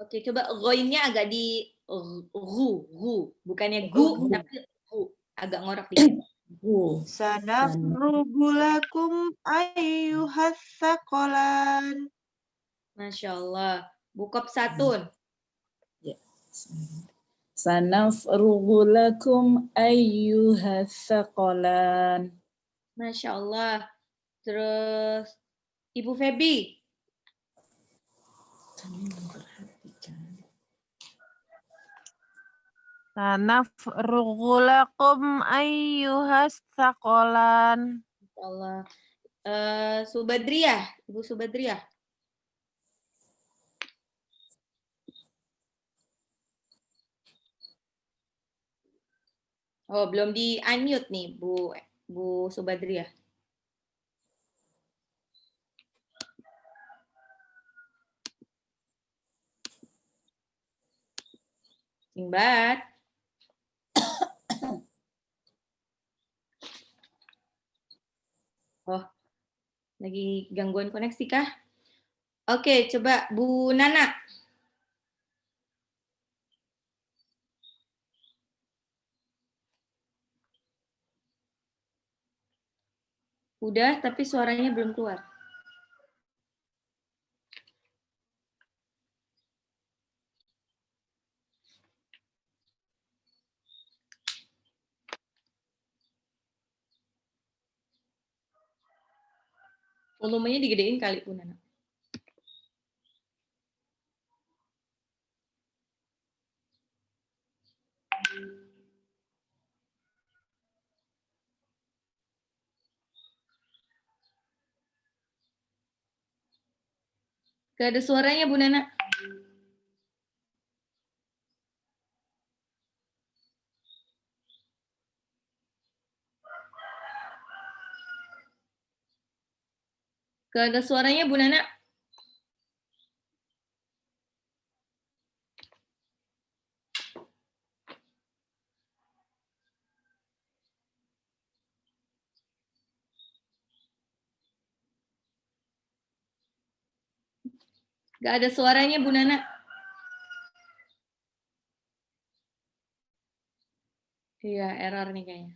Oke, coba ghoinnya agak di ru, bukannya gu, tapi ru, agak ngorok dikit. Sanafrugu lakum ayyuhas saqalan. Masya Allah. Bukop satun. Sanafrugu lakum ayyuhas saqalan. Masya Allah. Terus Ibu Febi. Sanafrugu lakum ayyuhas saqalan. Masya Allah. Subadriah, Ibu Subadriah. Oh, belum di unmute nih, Bu Subadriah. Singbat. Oh, lagi gangguan koneksi kah? Oke, coba Bu Nana. Udah, tapi suaranya belum keluar. Volumenya digedein kali, Bu Nana. Gak ada suaranya, Bu Nana. Gak ada suaranya, Bu Nana. Gak ada suaranya, Bu Nana. Iya, error nih kayaknya.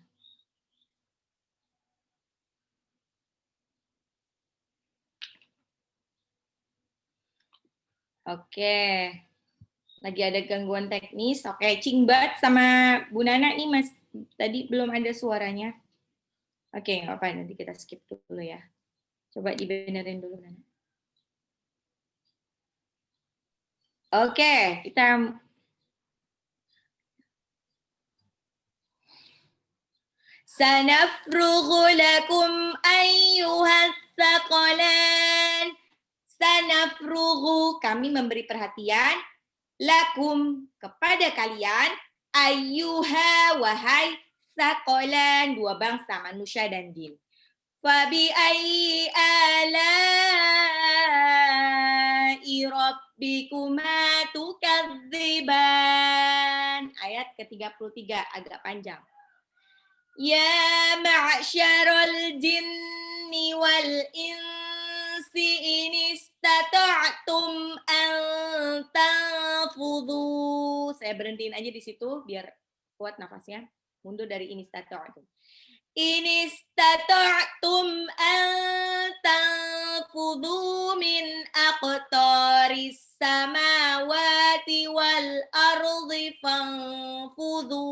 Oke. Lagi ada gangguan teknis. Oke, Cingbat sama Bu Nana nih, Mas. Tadi belum ada suaranya. Oke, nggak apa-apa. Nanti kita skip dulu ya. Coba dibenerin dulu, Nana. Oke, kita sanafrughu lakum ayyuhas saqalan. Sanafrughu, kami memberi perhatian lakum, kepada kalian, ayyuha, wahai, saqalan, dua bangsa manusia dan jin. Fabi ayyi ala'i rabbikuma tukadziban. Ayat ke-33 agak panjang. Ya ma'syaral jinni wal insi in istata'tum an tanfudhu. Saya berhentiin aja di situ biar kuat nafasnya. Mundur dari in istata'tum. In istata'tum an tanfudhu min aqtaris samawati wal ardi fanfudhu.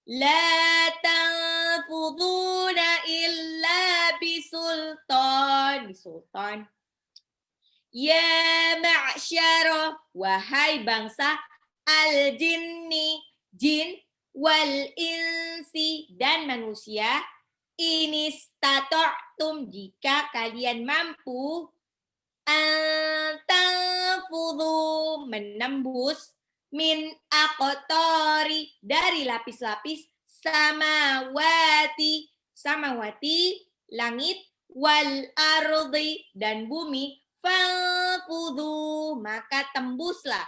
La tanfuduna illa bisultan. Bisultan. Ya ma'syara, wahai bangsa al-jinni, jin, wal insi, dan manusia, inistata'tum, jika kalian mampu, antanfudhu, menembus, min aqtari, dari lapis-lapis, samawati, langit, wal ardi, dan bumi, fanfudhu, maka tembuslah.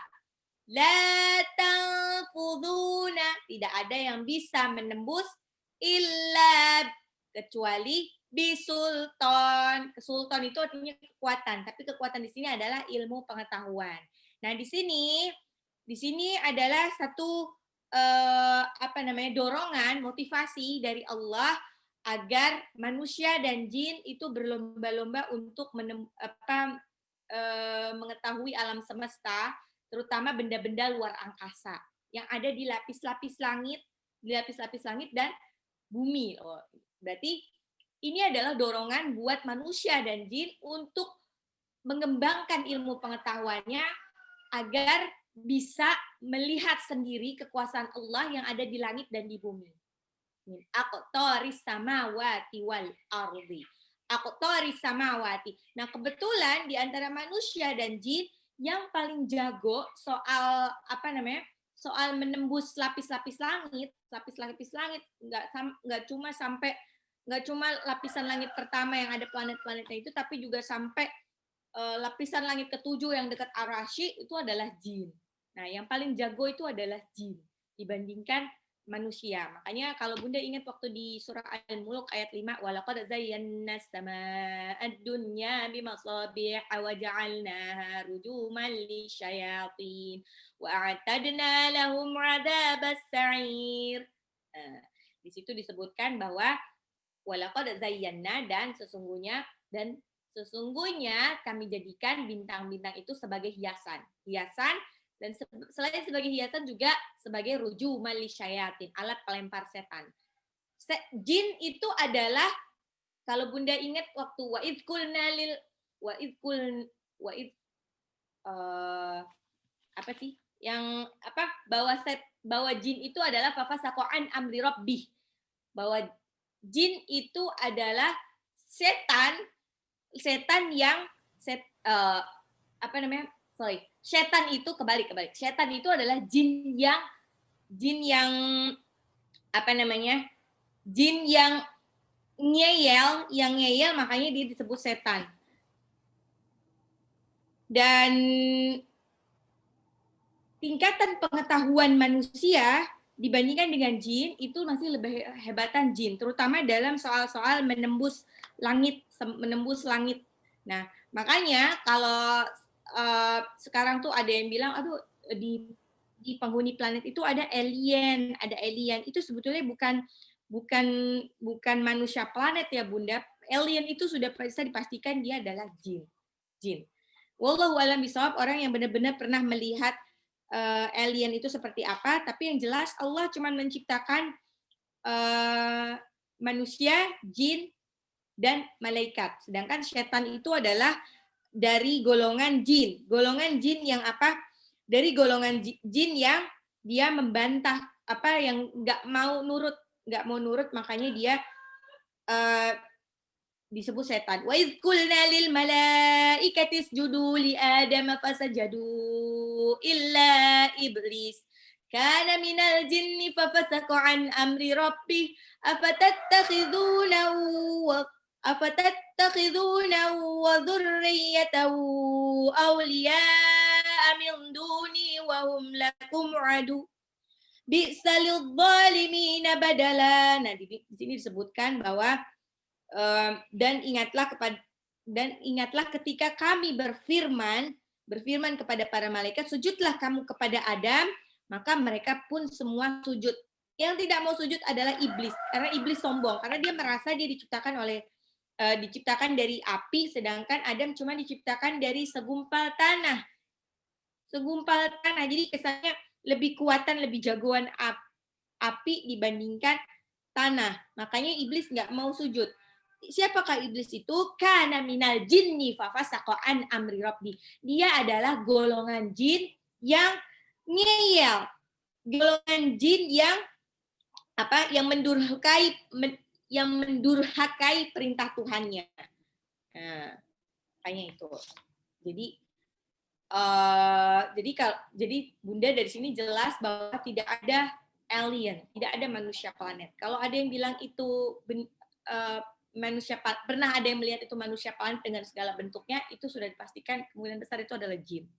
La tanfuduna, tidak ada yang bisa menembus, illa, kecuali bisultan. Sultan itu artinya kekuatan, tapi kekuatan di sini adalah ilmu pengetahuan. Nah, di sini adalah satu dorongan, motivasi dari Allah agar manusia dan jin itu berlomba-lomba untuk mengetahui alam semesta, terutama benda-benda luar angkasa yang ada di lapis-lapis langit dan bumi. Oh, berarti ini adalah dorongan buat manusia dan jin untuk mengembangkan ilmu pengetahuannya agar bisa melihat sendiri kekuasaan Allah yang ada di langit dan di bumi. Aqtaris samawati wal ardi. Aqtaris samawati. Nah, kebetulan di antara manusia dan jin yang paling jago soal soal menembus lapis-lapis langit nggak cuma lapisan langit pertama yang ada planet-planetnya itu, tapi juga sampai lapisan langit ketujuh yang dekat Ar-Rasy itu adalah jin. Nah, yang paling jago itu adalah jin dibandingkan manusia. Makanya kalau Bunda ingat waktu di surah Al-Mulk ayat 5, walaqad zayyana as-samaa'a ad-dunya bimasabiha wa ja'alnaha rujuman lisyayatin wa a'tadna lahum 'adzabas sa'ir. Di situ disebutkan bahwa walaqad zayyana dan sesungguhnya kami jadikan bintang-bintang itu sebagai hiasan dan selain sebagai hiasan juga sebagai rujuman lisyayatin, alat pelempar setan. Jin itu adalah, kalau Bunda ingat waktu bahwa jin itu adalah fafasaqan amri rabbih, bahwa jin itu adalah setan itu kebalik. Setan itu adalah jin yang ngeyel, makanya dia disebut setan. Dan tingkatan pengetahuan manusia dibandingkan dengan jin itu masih lebih hebatan jin, terutama dalam soal-soal menembus langit. Nah, makanya kalau sekarang tuh ada yang bilang, aduh di penghuni planet itu ada alien. Itu sebetulnya bukan manusia planet ya Bunda. Alien itu sudah bisa dipastikan dia adalah jin. Wallahu a'lam bishawab, orang yang benar-benar pernah melihat alien itu seperti apa, tapi yang jelas Allah cuma menciptakan manusia, jin, dan malaikat. Sedangkan setan itu adalah dari golongan jin. Golongan jin yang apa? Dari golongan jin yang dia membantah, yang nggak mau nurut, makanya dia disebut setan. Wa idh qulna lil malaikati isjudu li Adam fasajadu illa iblis kana minal jinni fafasaqa an amri rabbih afatattakhidunahu wa dhurriyyatahu awliya'a min duni wa hum lakum adu bi'sa lidh-dhalimina badala. Nah, di sini disebutkan bahwa dan ingatlah ketika kami berfirman kepada para malaikat, sujudlah kamu kepada Adam, maka mereka pun semua sujud. Yang tidak mau sujud adalah iblis, karena iblis sombong, karena dia merasa dia diciptakan dari api, sedangkan Adam cuma diciptakan dari segumpal tanah. Jadi kesannya lebih jagoan api dibandingkan tanah. Makanya iblis nggak mau sujud. Siapakah iblis itu? Kana minal jinni fafasaqa an amri rabbi. Dia adalah golongan jin yang ngeyel. Golongan jin yang mendurhakai perintah Tuhannya. Nah, makanya itu. Jadi Bunda dari sini jelas bahwa tidak ada alien, tidak ada manusia planet. Kalau ada yang bilang itu pernah ada yang melihat itu manusia planet dengan segala bentuknya, itu sudah dipastikan kemungkinan besar itu adalah jin.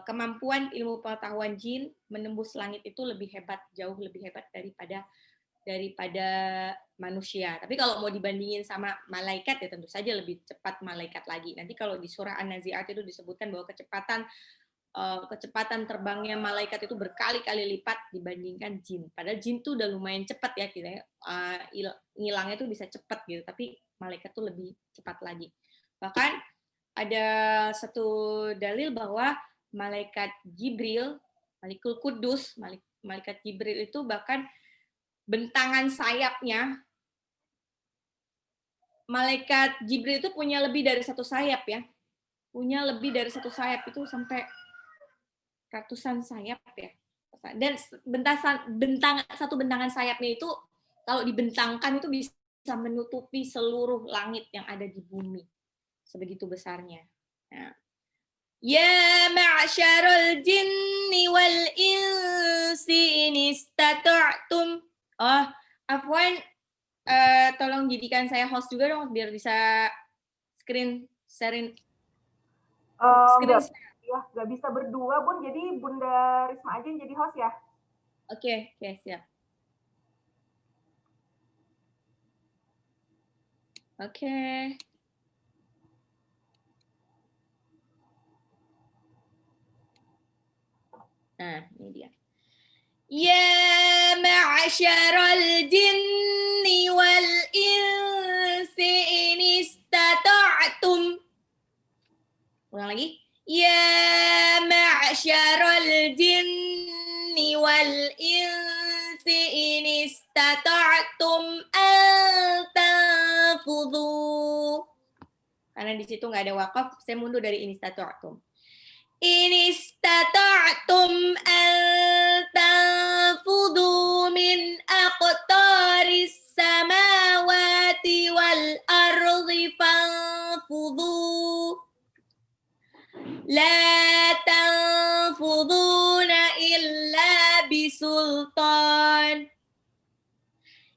Kemampuan ilmu pengetahuan jin menembus langit itu jauh lebih hebat daripada daripada manusia. Tapi kalau mau dibandingin sama malaikat ya tentu saja lebih cepat malaikat lagi. Nanti kalau di surah An-Nazi'at itu disebutkan bahwa kecepatan terbangnya malaikat itu berkali-kali lipat dibandingkan jin. Padahal jin tuh udah lumayan cepat ya, kita ngilangnya tuh bisa cepat gitu, tapi malaikat tuh lebih cepat lagi. Bahkan ada satu dalil bahwa malaikat Jibril, Malikul Kudus, malaikat Jibril itu bahkan bentangan sayapnya, malaikat Jibril itu punya lebih dari satu sayap ya. Punya lebih dari satu sayap itu sampai ratusan sayap ya. Dan satu bentangan sayapnya itu kalau dibentangkan itu bisa menutupi seluruh langit yang ada di bumi. Sebegitu besarnya. Nah. Ya ma'syarul jinni wal insi in istata'tum. Oh, afwan, tolong jadikan saya host juga dong biar bisa screen sharing. Nggak bisa berdua, Bun. Jadi Bunda Risma aja yang jadi host ya. Oke, siap. Oke. Nah, ini dia. Ya ma'syarul jinni wal insi in istata'tum. Ulang lagi. Ya ma'syarul jinni wal insi in istata'tum an tanfudhu. Karena di situ nggak ada wakaf, saya mundur dari in istata'tum. In istata'tum an tanfudhu min aqtaris samawati wal ardi fanfudhu. La tanfuduna illa bisultan.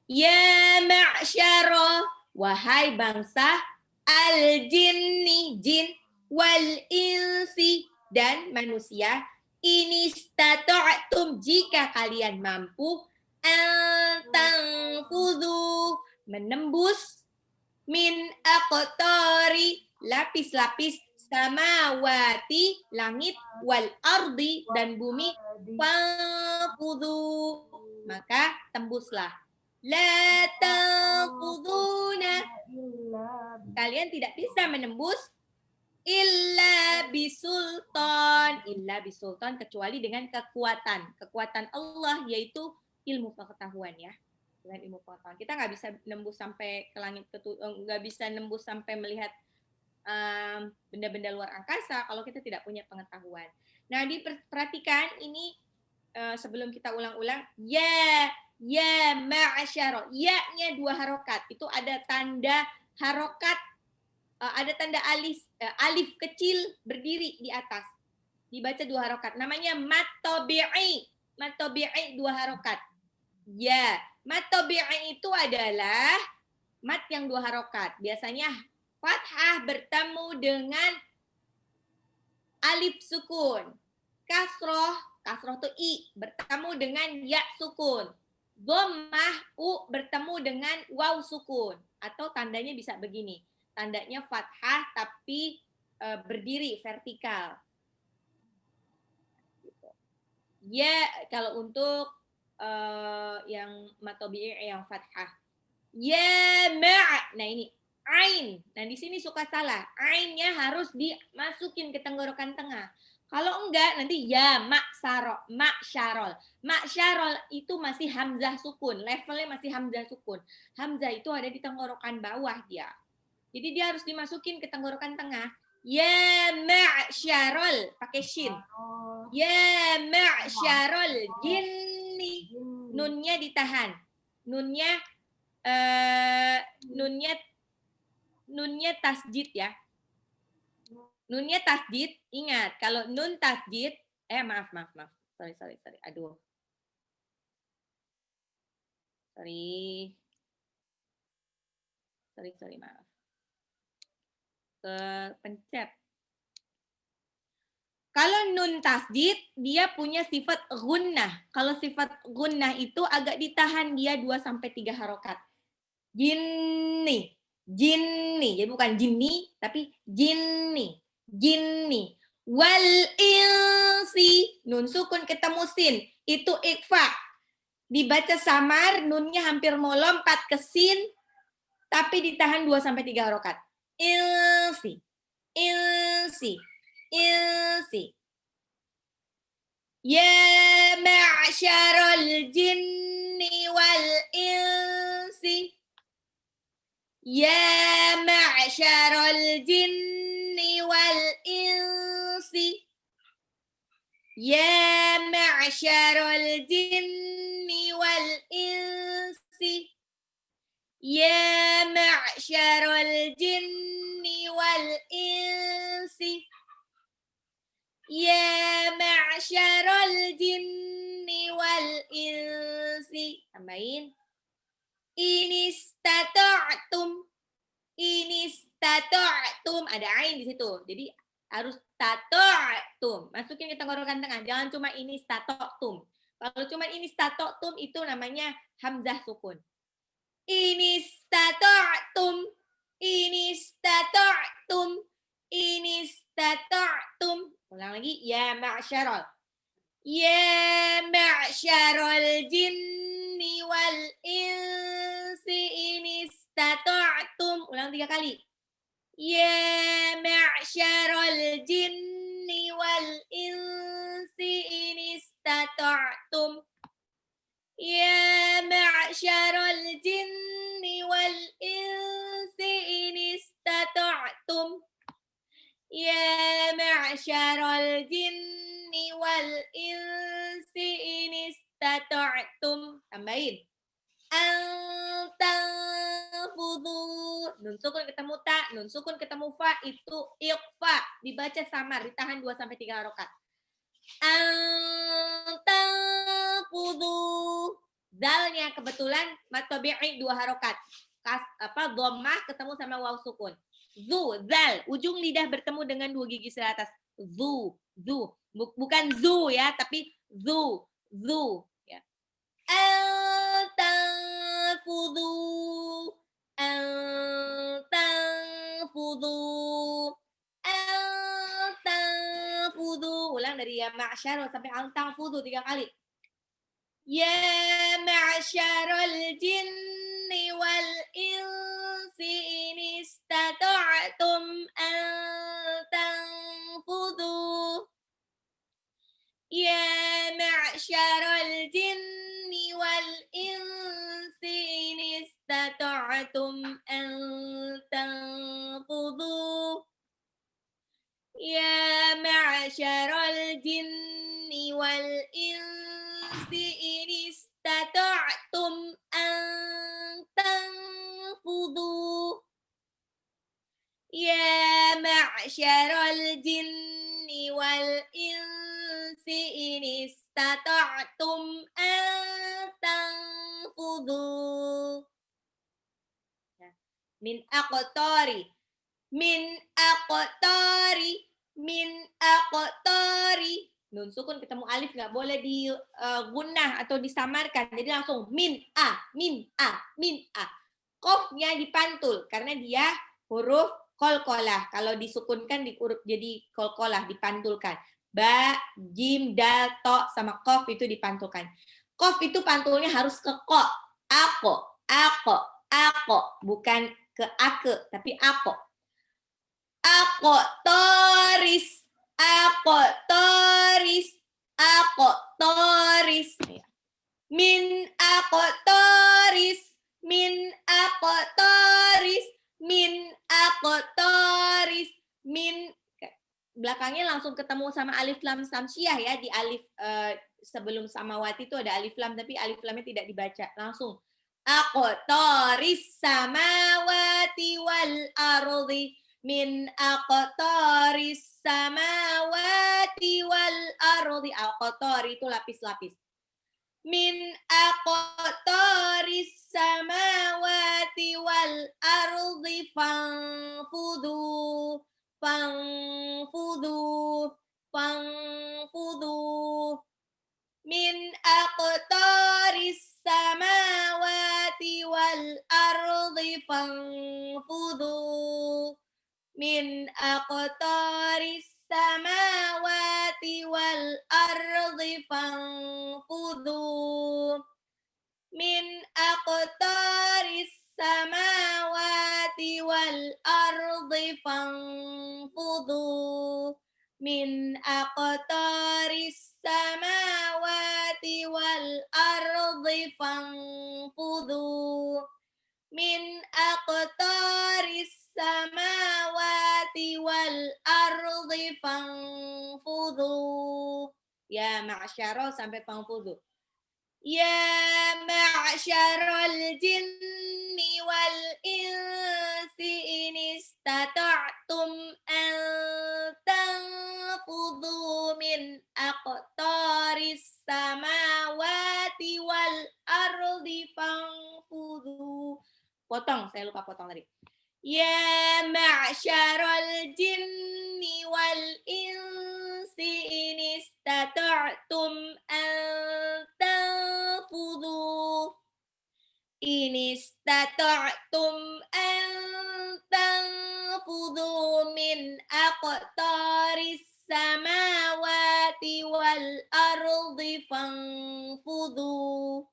Ya ma'syara, wahai bangsa al-jinni, jin, wal insi, dan manusia, inistata'tum, jika kalian mampu, antanfudhu, menembus, min aqtari, lapis-lapis, samawati, langit, wal ardi, dan bumi, fanfudhu, maka tembuslah. La tanfuduna, kalian tidak bisa menembus illa bisultan, kecuali dengan kekuatan Allah, yaitu ilmu pengetahuan ya. Dengan ilmu pengetahuan kita nggak bisa nembus sampai ke langit, nggak bisa nembus sampai melihat benda-benda luar angkasa kalau kita tidak punya pengetahuan. Nah, diperhatikan ini sebelum kita ulang-ulang, ya ma'asyara, ya-nya 2 harokat, itu ada tanda harokat, ada tanda alif kecil berdiri di atas, dibaca 2 harokat, namanya mat tabi'i 2 harokat. Ya, mat tabi'i itu adalah mat yang 2 harokat, biasanya fathah bertemu dengan alif sukun, kasroh itu i bertemu dengan ya sukun, dhammah u bertemu dengan waw sukun, atau tandanya bisa begini, tandanya fathah tapi berdiri vertikal. Ya, kalau untuk yang matobi'i yang fathah. Ya ma', nah ini ain. Nah di sini suka salah, ainnya harus dimasukin ke tenggorokan tengah. Kalau enggak nanti ya ma'syarol. Ma'syarol itu masih hamzah sukun, levelnya masih hamzah sukun. Hamzah itu ada di tenggorokan bawah dia. Jadi dia harus dimasukin ke tenggorokan tengah. Ya ma'syarol, pakai shin. Ya ma'syarol jinni. Nunnya ditahan. Nunnya tasjid ya. Nunnya tasjid, ingat kalau nun tasjid, maaf. Sorry. Aduh. Sorry, maaf. Kepencet. Kalau nun tasdid, dia punya sifat gunnah. Kalau sifat gunnah itu agak ditahan dia 2-3 harokat. Jinni, jinni. Jadi bukan jinni, tapi jinni, jinni. Wal insi, nun sukun ketemu sin, itu ikhfa. Dibaca samar, nunnya hampir mau lompat ke sin, tapi ditahan 2-3 harokat. Insi, insi, insi. Ya ma'syarul jinni wal insi. Ya ma'syarul jinni wal insi. Ya ma'syarul jinni wal insi. Ya ma'syarul jinni wal insi. Ya ma'syarul jinni wal insi. Tambahin. Inistata'tum. Inistata'tum. Ada ain di situ. Jadi harus tata'tum. Masukin ke tenggorokan tengah. Jangan cuma inistata'tum. Kalau cuma inistata'tum itu namanya hamzah sukun. Inistata'tum. Inistata'tum. Inistata'tum. Ulang lagi. Ya ma'syarul. Ya ma'syarul jinni wal insi inistata'tum. Ulang 3 kali. Ya ma'syarul jinni wal insi inistata'tum. Ya ma'syarul jinni wal insi inistata'tum. Ya ma'syarul jinni wal insi inistata'tum. Tambahin. Antanfudu. Nun sukun ketemu ta, nun sukun ketemu fa, itu ikhfa. Dibaca samar, ditahan 2-3 harokat. Antanfudu. Zalnya kebetulan mat tabi'i 2 harokat. Dhammah ketemu sama waw sukun. Zu, zal, ujung lidah bertemu dengan 2 gigi sebelah atas. Zu, zu, bukan zu ya, tapi zu, zu. Ya. Antanfudu, antanfudu, antanfudu. Ulang dari ya ma'syar sampai antanfudu 3 kali. Ya ma'syarul jinni wal insi inistata'tum an tanfudu. Ya ma'syarul jinni wal insi inistata'tum an tanfudu. Ya ma'syarul jinni wal insi inistata'tum an tanfudu. Ya ma'syarul jinni wal insi inistata'tum an tanfudu. Min aqtari. Min aqtari. Min aqtari. Nun sukun ketemu alif nggak boleh di gunnah atau disamarkan. Jadi langsung min a, min a, min a. Qafnya dipantul karena dia huruf qalqalah. Kalau disukunkan di huruf jadi qalqalah, dipantulkan. Ba, jim, dal, to sama qaf itu dipantulkan. Qaf itu pantulnya harus ke ko. Ako, ako, ako, bukan ke ake, tapi ako. Ako toris, ako toris, ako toris. Min ako toris, min ako toris, min ako toris, min. Belakangnya langsung ketemu sama alif lam samsiah ya, di alif sebelum samawati itu ada alif lam, tapi alif lamnya tidak dibaca langsung. Ako toris samawati wal ardi. Min aqtaris samawati wal ardi. Aqtar itu lapis-lapis. Min aqtaris samawati wal ardi fanfudu. Fanfudu. fanfudhu min aqtaris samawati wal ardi fanfudhu min aqtaris samawati wal ardi fanfudhu min aqtaris samawati wal ardi fanfudhu min aqtaris samawati wal ardi fanfudhu min aqtaris samawati wal ardi fanfudhu. Ya ma'syara sampai fanfudhu. Ya ma'syaral jinni wal insi in istata'tum an tanfudhu min aqtaris samawati wal ardi fanfudhu. Potong, saya lupa potong tadi. Ya ma'syaral jinni wal insi in istata'tum an tanfudhu in istata'tum an tanfudhu min aqtaris samawati wal ardi fanfudhu.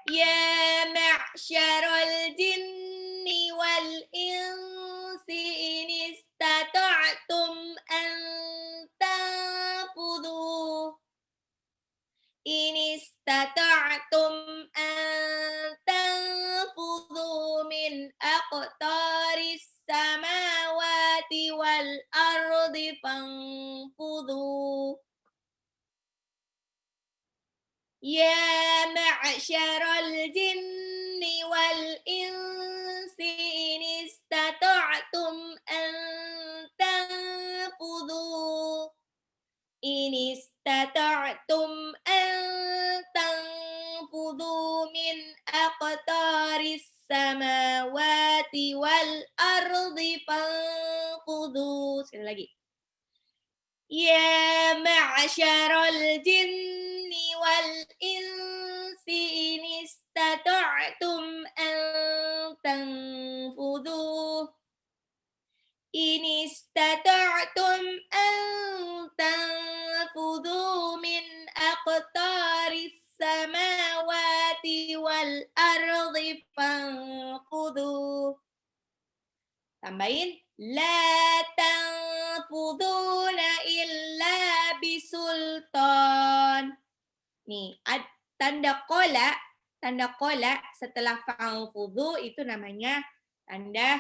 Ya ma'syaral jinni wal insi in istata'tum an tanfudhu in istata'tum an tanfudhu min aqtaris samawati wal ardi fanfudhu. Ya ma'syaral jinni wal insi in istata'tum an tanfudhu in istata'tum an tanfudhu min aqtaris samawati wal ardi fanfudhu. Sekali lagi. Ya ma'syaral jinni wal insi in istata'tum an tanfudhu in istata'tum an tanfudhu min aqtaris samawati wal ardi fanfudhu. Tambahin la tanfuduna illa bisultan. Nih, tanda kola setelah fanfudhu itu namanya tanda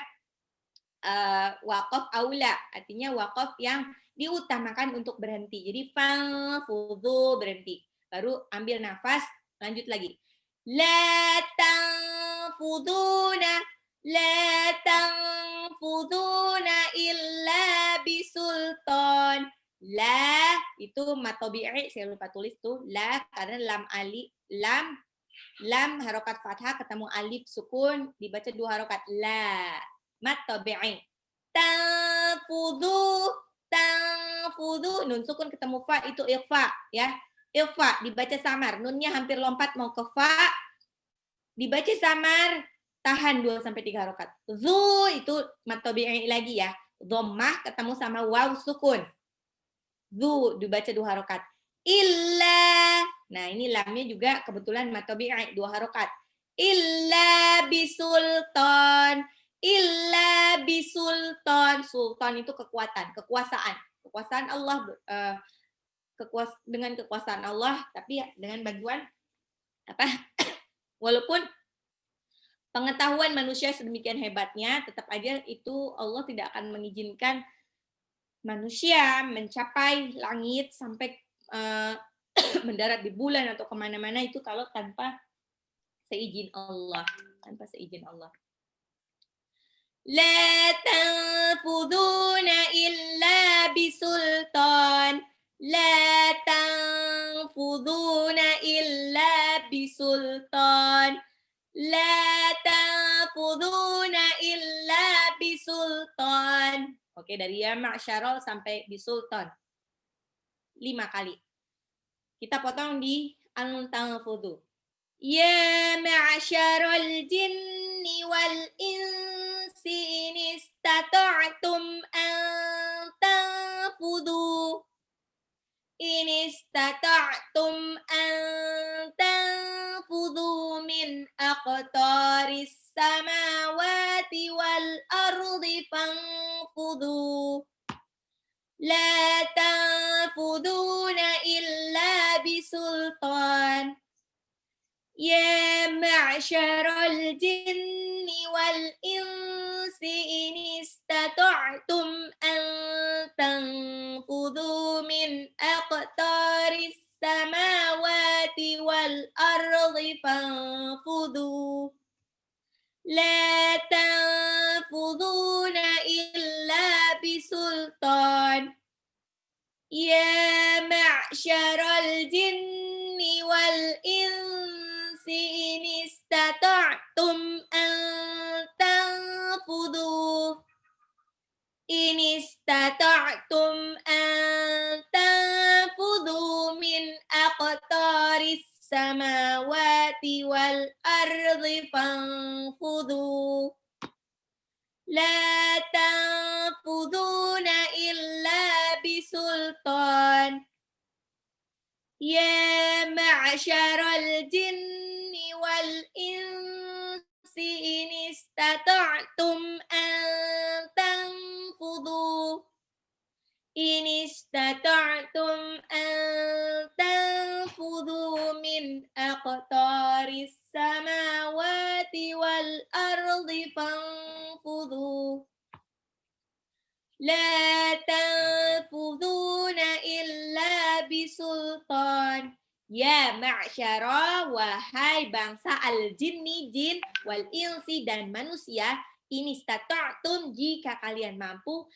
waqaf aula, artinya waqaf yang diutamakan untuk berhenti. Jadi fanfudhu berhenti, baru ambil nafas, lanjut lagi. La tanfuduna illa bisultan. La itu matobi'i, saya lupa tulis tuh la karena lam harokat fathah ketemu alif sukun dibaca 2 harokat la matobi'i. Tanfudhu nun sukun ketemu fa itu ikhfa ya. Ikhfa dibaca samar, nunnya hampir lompat mau ke fa, dibaca samar, tahan 2 sampai 3 harokat. Zu itu matobi'i lagi ya. Dhammah ketemu sama waw sukun. Zu dibaca 2 harokat. Illa. Nah, ini lamnya juga kebetulan matobi'i 2 harokat. Illa bisultan. Illa bisultan. Sultan itu kekuatan, kekuasaan. Kekuasaan Allah dengan kekuasaan Allah, tapi ya dengan bantuan walaupun pengetahuan manusia sedemikian hebatnya, tetap aja itu Allah tidak akan mengizinkan manusia mencapai langit sampai mendarat di bulan atau kemana-mana itu kalau tanpa seizin Allah. Tanpa seizin Allah. La tanfuduna illa bisultan. La tanfuduna illa bisultan. La tanfuduna illa bisultan. Oke, dari ya ma'syarol sampai bisultan. 5 kali. Kita potong di al-tanfudu. Ya ma'syarol jinni wal insi in istata'tum an tanfudu. In istata'tum an tanfudu min aqtaris samawati wal ardi fanfudu. La tanfuduna illa bisultan. Ya ma'syaral jinni wal insi in istata'tum an tanfudu min aqtaris samawati wal ardi fanfudu. La tanfuduna illa bisultan. Ya ma'syaral jinni wal insi in istata'tum an tanfudu. In istata'tum an tanfudu min aqtaris samawati wal ardi fanfudu. La tanfuduna illa bisultan. Ya ma'syaral jinni wal insi in istata'tum an tanfudu. In istata'tum an tanfudu min aqtaris samawati wal ardi fanfudu. La tanfuduna illa bisultan. Ya ma'syara, wahai bangsa al-jinni, jin, wal insi, dan manusia, ini stata'tum, jika kalian mampu,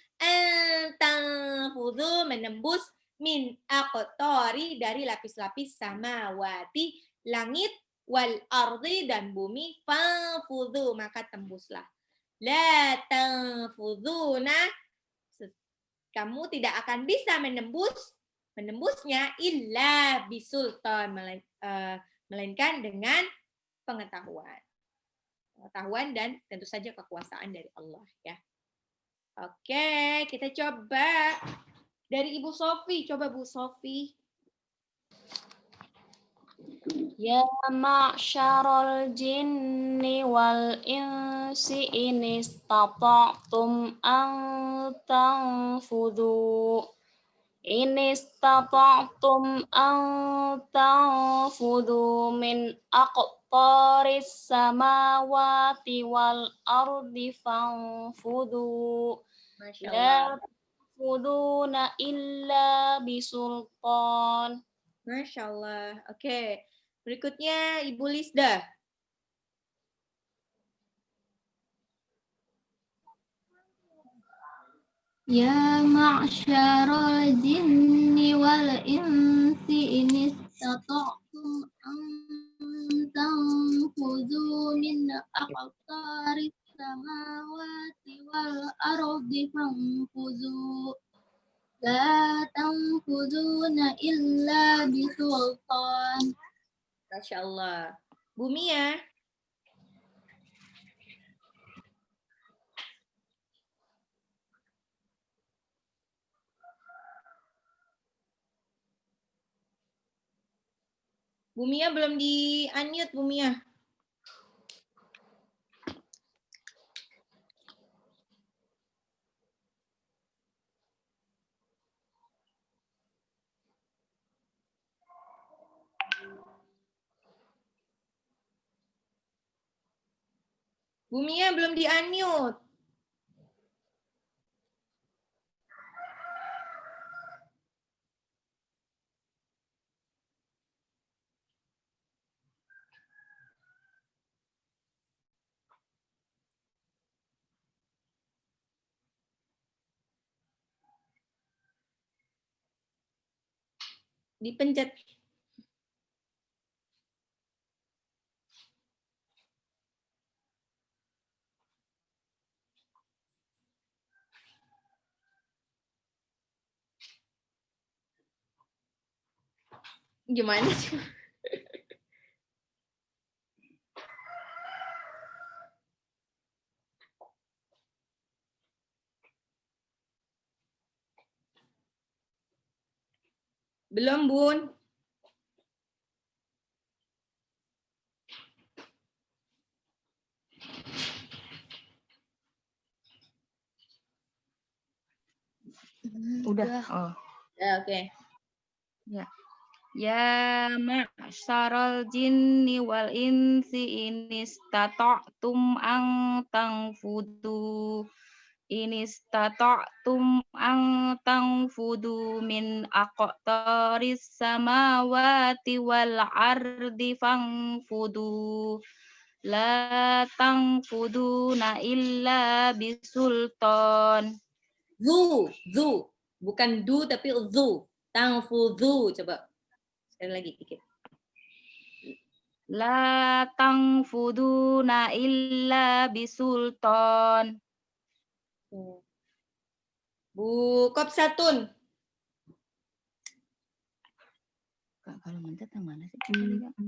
tanfudu, menembus, min aqtari, dari lapis-lapis samawati, langit, wal ardi, dan bumi, fanfudu, maka tembuslah. La tanfuduna, kamu tidak akan bisa menembusnya illa bisultan, melainkan dengan pengetahuan dan tentu saja kekuasaan dari Allah ya. Oke, kita coba dari Ibu Sofi. Coba Bu Sofi. Ya ma'syaral jinni wal insi in istata'tum an tanfudu. In istata'tum an tanfudu min aqtaris samawati wal ardi fanfudu. Masya La Allah. tanfuduna illa bisultan. Masya Allah. Oke. Berikutnya Ibu Lisda. Ya ma'syaral jinni wal insi in istata'tum an tanfudu min aqtaris samawati wal ardi fanfudu. La tanfuduna illa bisultan. Masya Allah. Bu Mia. Bu Mia belum di-unmute, Bu Mia. Bu Mia belum di-unmute. Dipencet. Gimana sih? Belum, Bun. Udah. Oh. Ya, oke. Ya. Ya ma'syaral jinni wal insi in istata'tum an tanfudu min aqtaris samawati wal ardi fangfudu la tangfuduna illa bisultan. Zu. Bukan du tapi zu. Tangfudhu. Coba. Sekali lagi dikit. La tangfuduna illa bisultan. Bu Kopsatun. Kalau mencat yang mana sih?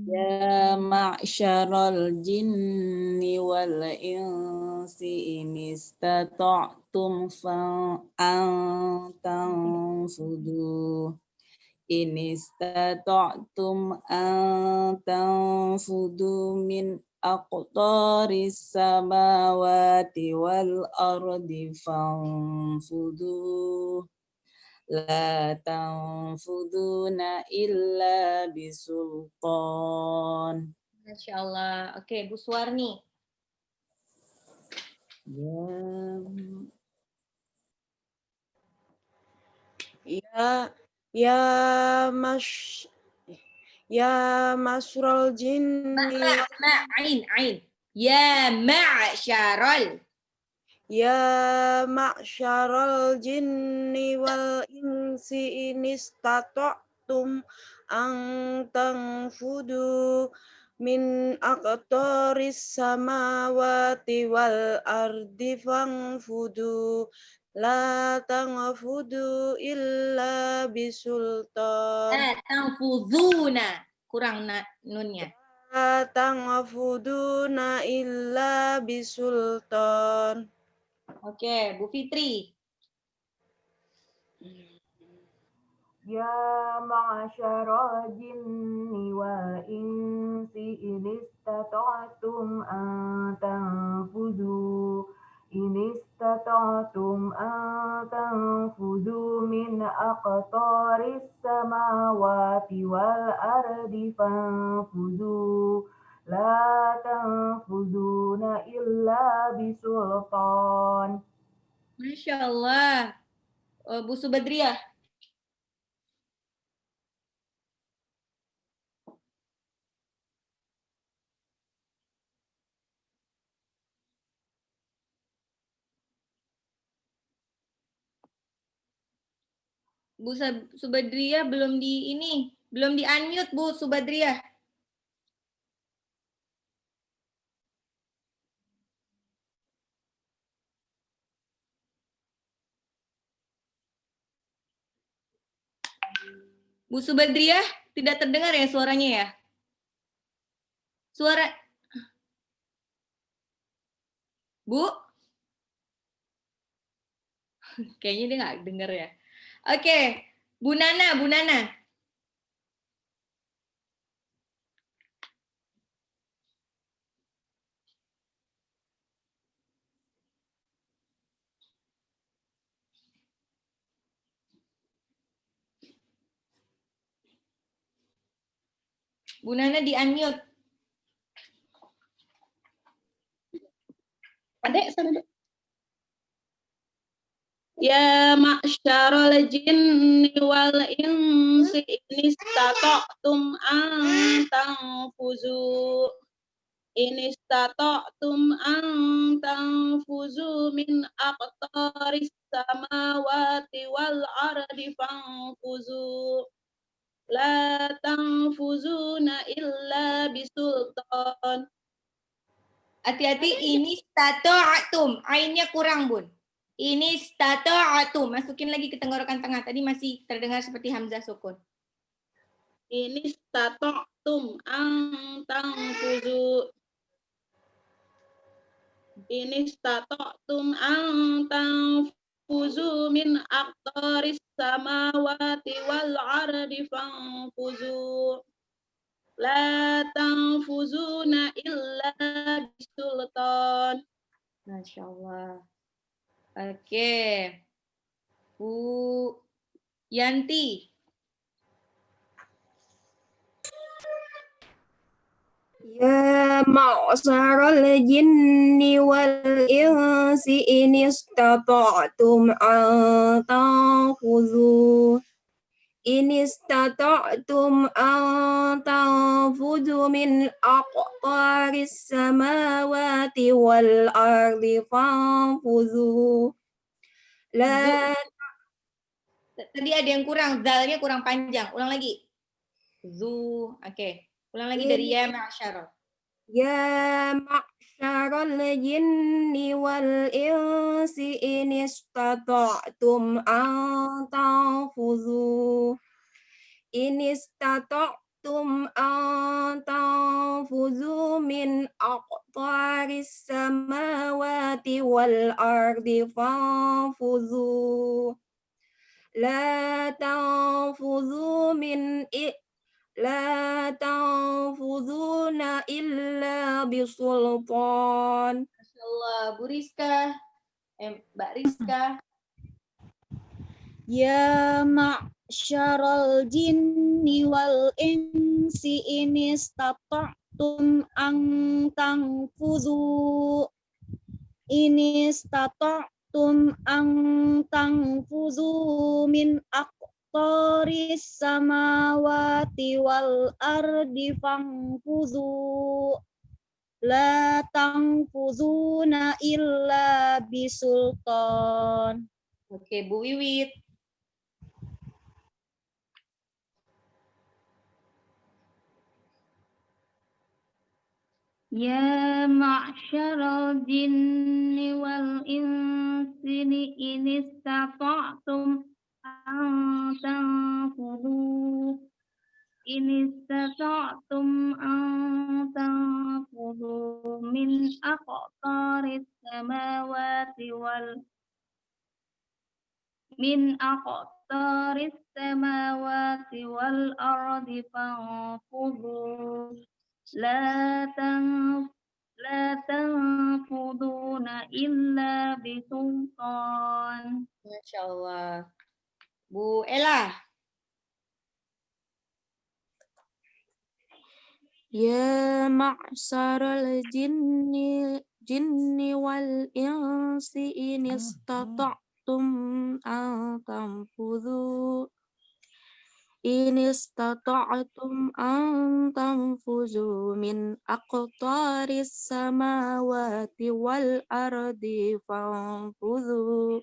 Ya ma'syaral jinni wal insi in istata'tum an tanfudu. In istata'tum an tanfudu min aqtaris samawati wal ardi fanfudu. La tanfuduna illa bisultan. Masya Allah. Oke, Bu Suwarni. Ya masral jinni Ain. Ya ma'syarul. Ya ma'syaral jinni wal insi in istata'tum an tanfudu min aqtaris samawati wal ardi fangfudu la tanfudu illa bisultan. Tangfuduna. Kurang nunnya. La tanfuduna illa bisultan. Oke, Bu Fitri. Ya ma'syaral jinni wal insi in istata'tum an tanfudu min aqtaris samawati wal ardi fanfudu la tanfuduna illa bisultan. Masya Allah. Bu Subadriah. Bu Subadriah belum belum di-unmute Bu Subadriah. Bu Subadriah tidak terdengar ya suaranya ya? Suara Bu? Kayaknya dia nggak dengar ya. Oke, Bu Nana. Bu Nana di-unmute. Adek, sana Dek. Ya ma'syaral jinni wal insi in istata'tum an tanfuzu min aqtaris samawati wal ardi fanfuzu la tanfuzuna illa bisultan. Hati-hati, ini stata'tum. Ainnya kurang, Bun. Ini stata'tum. Masukin lagi ke tenggorokan tengah. Tadi masih terdengar seperti hamzah sukun. inistata'tum an tanfuzu min aqtaris samawati wal ardi fanfuzu la tanfuzuna illa bisultan. Masya Allah. Oke. Bu Yanti. يا معشر الجن والإنس إن استطعتم أن تنفذوا من أقطار السماوات والأرض فانفذوا لا. Tadi ada yang kurang, zalnya kurang panjang. Ulang lagi. Oke. Ulang lagi dari ya ma'syar. Ya ma'syaral jinni wal insi in istata'tum an tanfuzu min aqtaris samawati wal ardi fanfuzu la tanfuzuna illa bisultan. Masya Allah. Bu Rizka. Mbak Rizka. Ya ma'syaral jinni wal insi in istata'tum an tanfuzu min aqtaris samawati wal ardi fanfuzu la tanfuzuna illa bisultan. Oke, Bu Wiwit. Ya ma'syaral jinni wal insi in istata'tum an tanfudu min aqtaris samawati wal ardi fanfudu La tanfuduna illa bisultan. Masya Allah. Bu Ella. Ya ma'syaral jinni wal insi in istata'tum an tanfuzu min aqtaris samawati wal ardi fanfuzu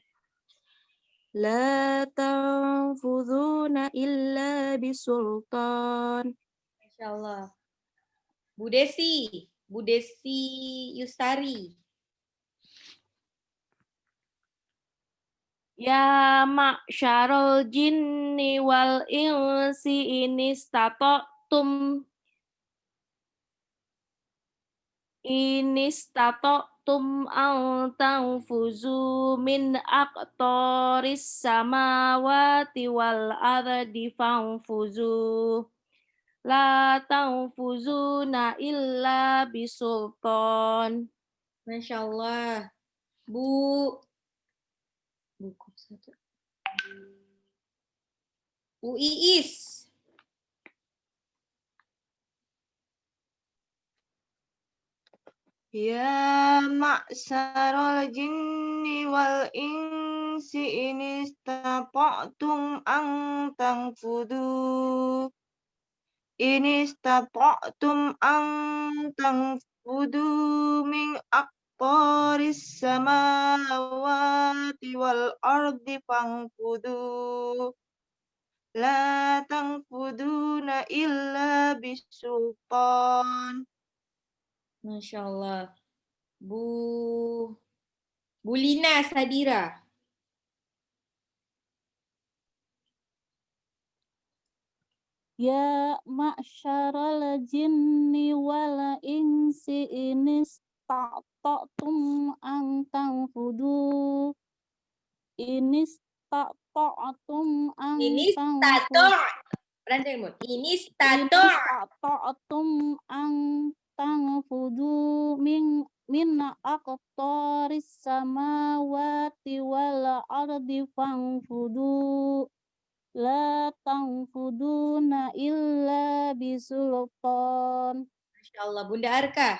la tanfuzuna illa bisultan. Masya Allah. Bu Desi Yustari. Ya ma'syarul jinni wal insi in istata'tum an tanfuzu min aqtaris samawati wal ardi fanfuzu la tanfuzuna illa bisultan. Masya Allah. Bu Iis. Ya ma'syaral jinni wal insi in istata'tum an tanfudu min aqtaris samawati wal ardi fanfudu la tanfuduna illa bisultan. Masya Allah. Bu Lina Sadira. Ya ma'syaral jinni wal insi inistata'tum an tanfudu inistata'tum an Ini tanfudu stato. Ini stato. inistata'tum an tanfudu min aqtaris samawati wal ardi fanfudu la tanfuduna illa bisultan. Masya Allah, Bunda Arka.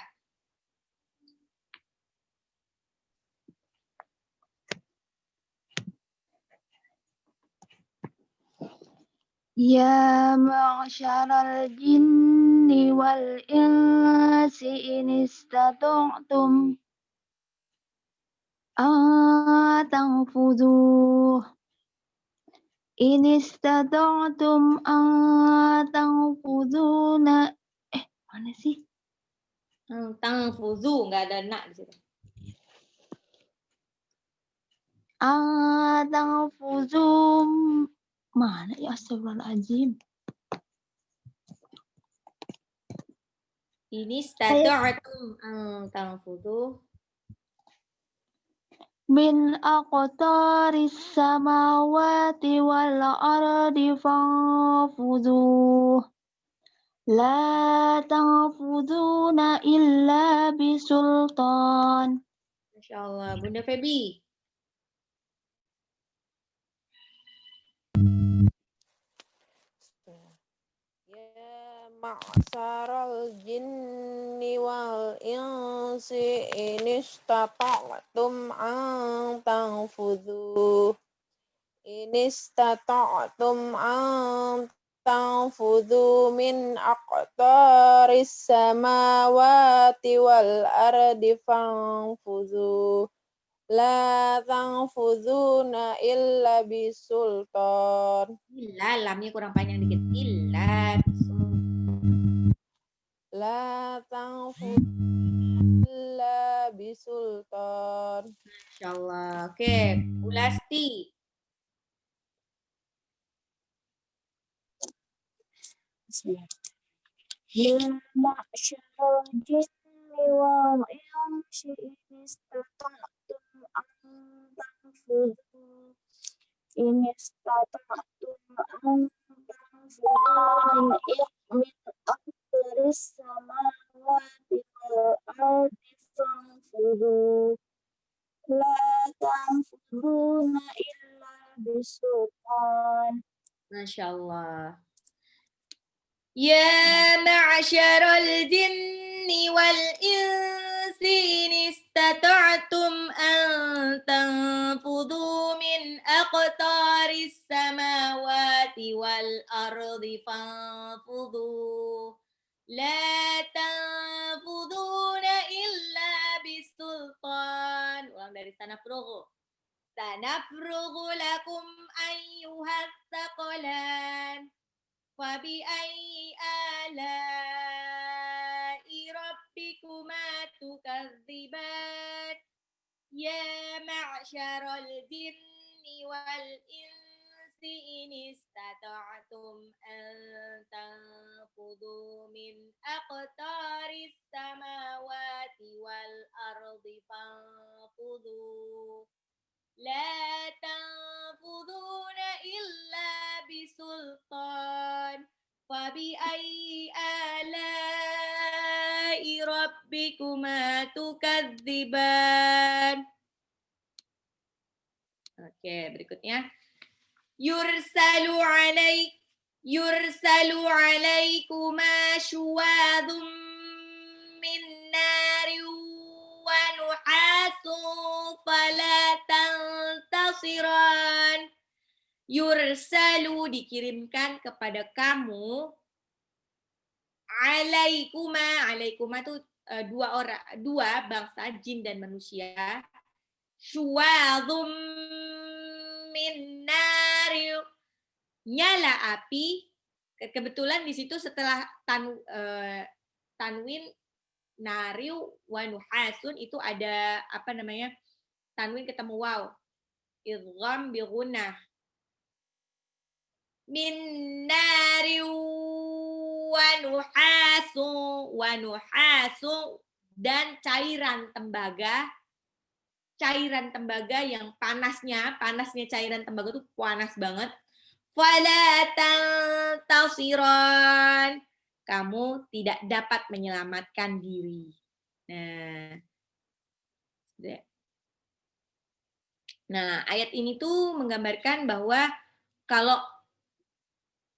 Ya ma'syaral jinni wal insi in istata'tum an tanfudhu an tanfuduna mana sih? Tanfuzu, nggak ada nak di situ. Tanfudhu mana ya, astagfirullahaladzim. Ini stata'tum an tanfudu Min aqtaris samawati wal ardi fanfudhu la tanfuduna illa bisultan. Masya Allah, Bunda Febi. Ya ma'saral jinni wal insi in istata'tum an tanfudhu min aqtaris samawati wal ardi fanfudhu la tanfuduna illa bisultan. Illa, lamnya kurang panjang dikit. Illa. La tanfuduna illa bisultan. Masya Allah. Oke, Bu Lasti. Ya ma'syaral jinni wal insi istata'tum an tanfudu inistata'tum an tanfudu min aqtaris samawati wal ardi fanfudu la tanfuduna illa bisultan. Masya Allah. Ya ma'syaral jinni wal insi in istata'tum an tanfudu min aqtaris samawati wal ardi fanfudu la tanfuduna illa bisultan. Ulang dari sanafrugu. Sanafrugu lakum ayyuhas thaqalan. Fabi'ayyi ala'i rabbikuma tukadziban. Ya ma'syaral jinni wal insi in istata'tum an tanfudu min aqtaris samawati wal ardi fanfudu la tanfuduna illa bisultan. Fabi'ayyi ala'i rabbikuma tukadziban. Oke, berikutnya. Yursalu alaikuma syuwadum min nari wa nuhasun fala tantasiran. Yursalu dikirimkan kepada kamu. Alaikuma itu dua bangsa jin dan manusia. Syuwadum min nari, nyala api. Kebetulan di situ setelah tanwin nariu wa nuhasun itu ada apa namanya, tanwin ketemu waw, idgham bi gunnah. Min nariu wa nuhasu, dan cairan tembaga yang panasnya cairan tembaga itu panas banget. Fala tantasiran, kamu tidak dapat menyelamatkan diri. Nah, ayat ini tuh menggambarkan bahwa kalau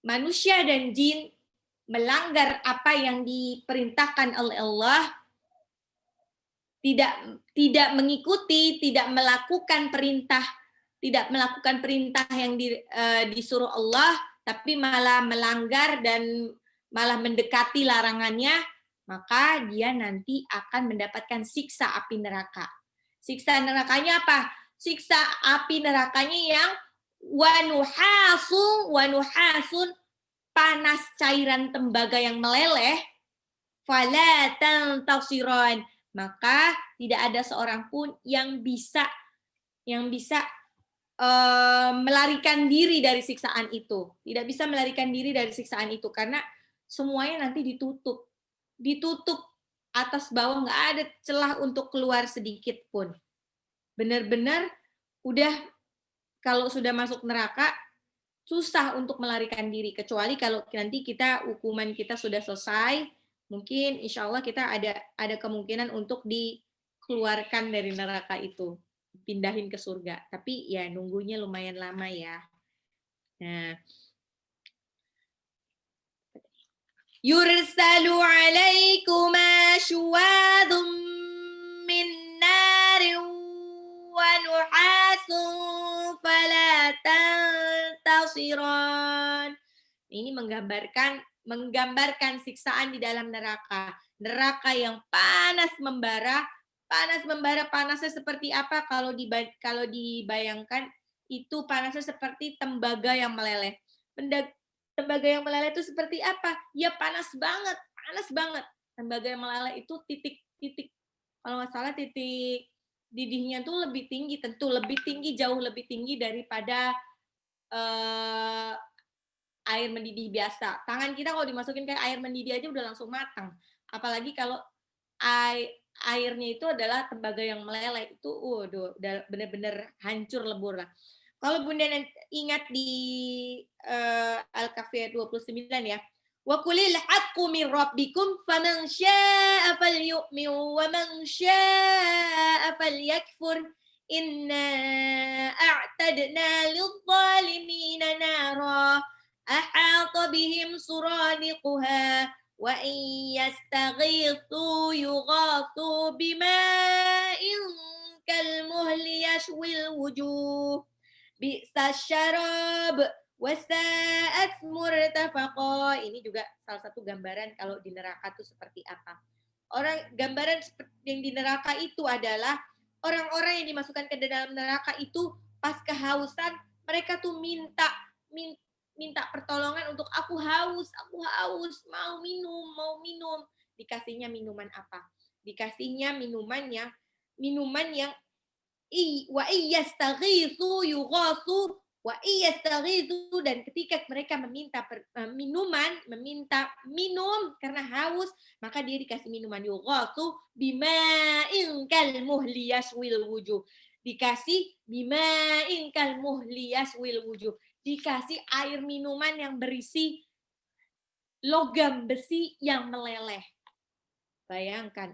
manusia dan jin melanggar apa yang diperintahkan oleh Allah, tidak mengikuti, tidak melakukan perintah yang disuruh Allah, tapi malah melanggar dan malah mendekati larangannya, maka dia nanti akan mendapatkan siksa api neraka. Siksa nerakanya apa? Siksa api nerakanya yang wanuhasun, panas cairan tembaga yang meleleh, fala tantasiran, maka tidak ada seorang pun yang bisa melarikan diri dari siksaan itu. Tidak bisa melarikan diri dari siksaan itu karena semuanya nanti ditutup atas bawah, nggak ada celah untuk keluar sedikit pun. Benar-benar udah, kalau sudah masuk neraka susah untuk melarikan diri, kecuali kalau nanti hukuman kita sudah selesai, mungkin insya Allah kita ada kemungkinan untuk dikeluarkan dari neraka itu, pindahin ke surga. Tapi ya nunggunya lumayan lama ya. Nah, yursalu alaikuma syuwadum min narin wa nuhasun fala tantasiran. Ini menggambarkan siksaan di dalam neraka. Neraka yang panas membara. Panasnya seperti apa? Kalau dibayangkan itu panasnya seperti tembaga yang meleleh. Tembaga yang meleleh itu seperti apa? Ya panas banget. Tembaga yang meleleh itu titik, kalau nggak salah titik didihnya tuh lebih tinggi, jauh lebih tinggi daripada air mendidih biasa. Tangan kita kalau dimasukin ke air mendidih aja udah langsung matang. Apalagi kalau airnya itu adalah tembaga yang meleleh, itu udah benar-benar hancur lebur lah. Kalau Bunda ingat di Al-Kahfi 29 ya, wa qulil haqqu min rabbikum faman syaa'a falyu'min wa man syaa'a falyakfur inna a'tadna lidh-dhalimina nara ahata bihim suradiquha wa in yastaghithu yughathu bima'in kalmuhli yashwil wujuh bi'sa syarab wasa'at murtafaqa. Ini juga salah satu gambaran kalau di neraka itu seperti apa. Gambaran yang di neraka itu adalah orang-orang yang dimasukkan ke dalam neraka itu pas kehausan, mereka tuh minta pertolongan untuk aku haus, mau minum. Dikasihnya minuman apa? Dikasihnya minuman yang wa iyastaghitsu yughatsu wa iyastaghitsu, dan ketika mereka meminta minum karena haus, maka dia dikasih minuman yughatsu bima'in kalmuhli yashwil wujuh. Dikasih bima'in kalmuhli yashwil wujuh. Dikasih air minuman yang berisi logam besi yang meleleh. Bayangkan,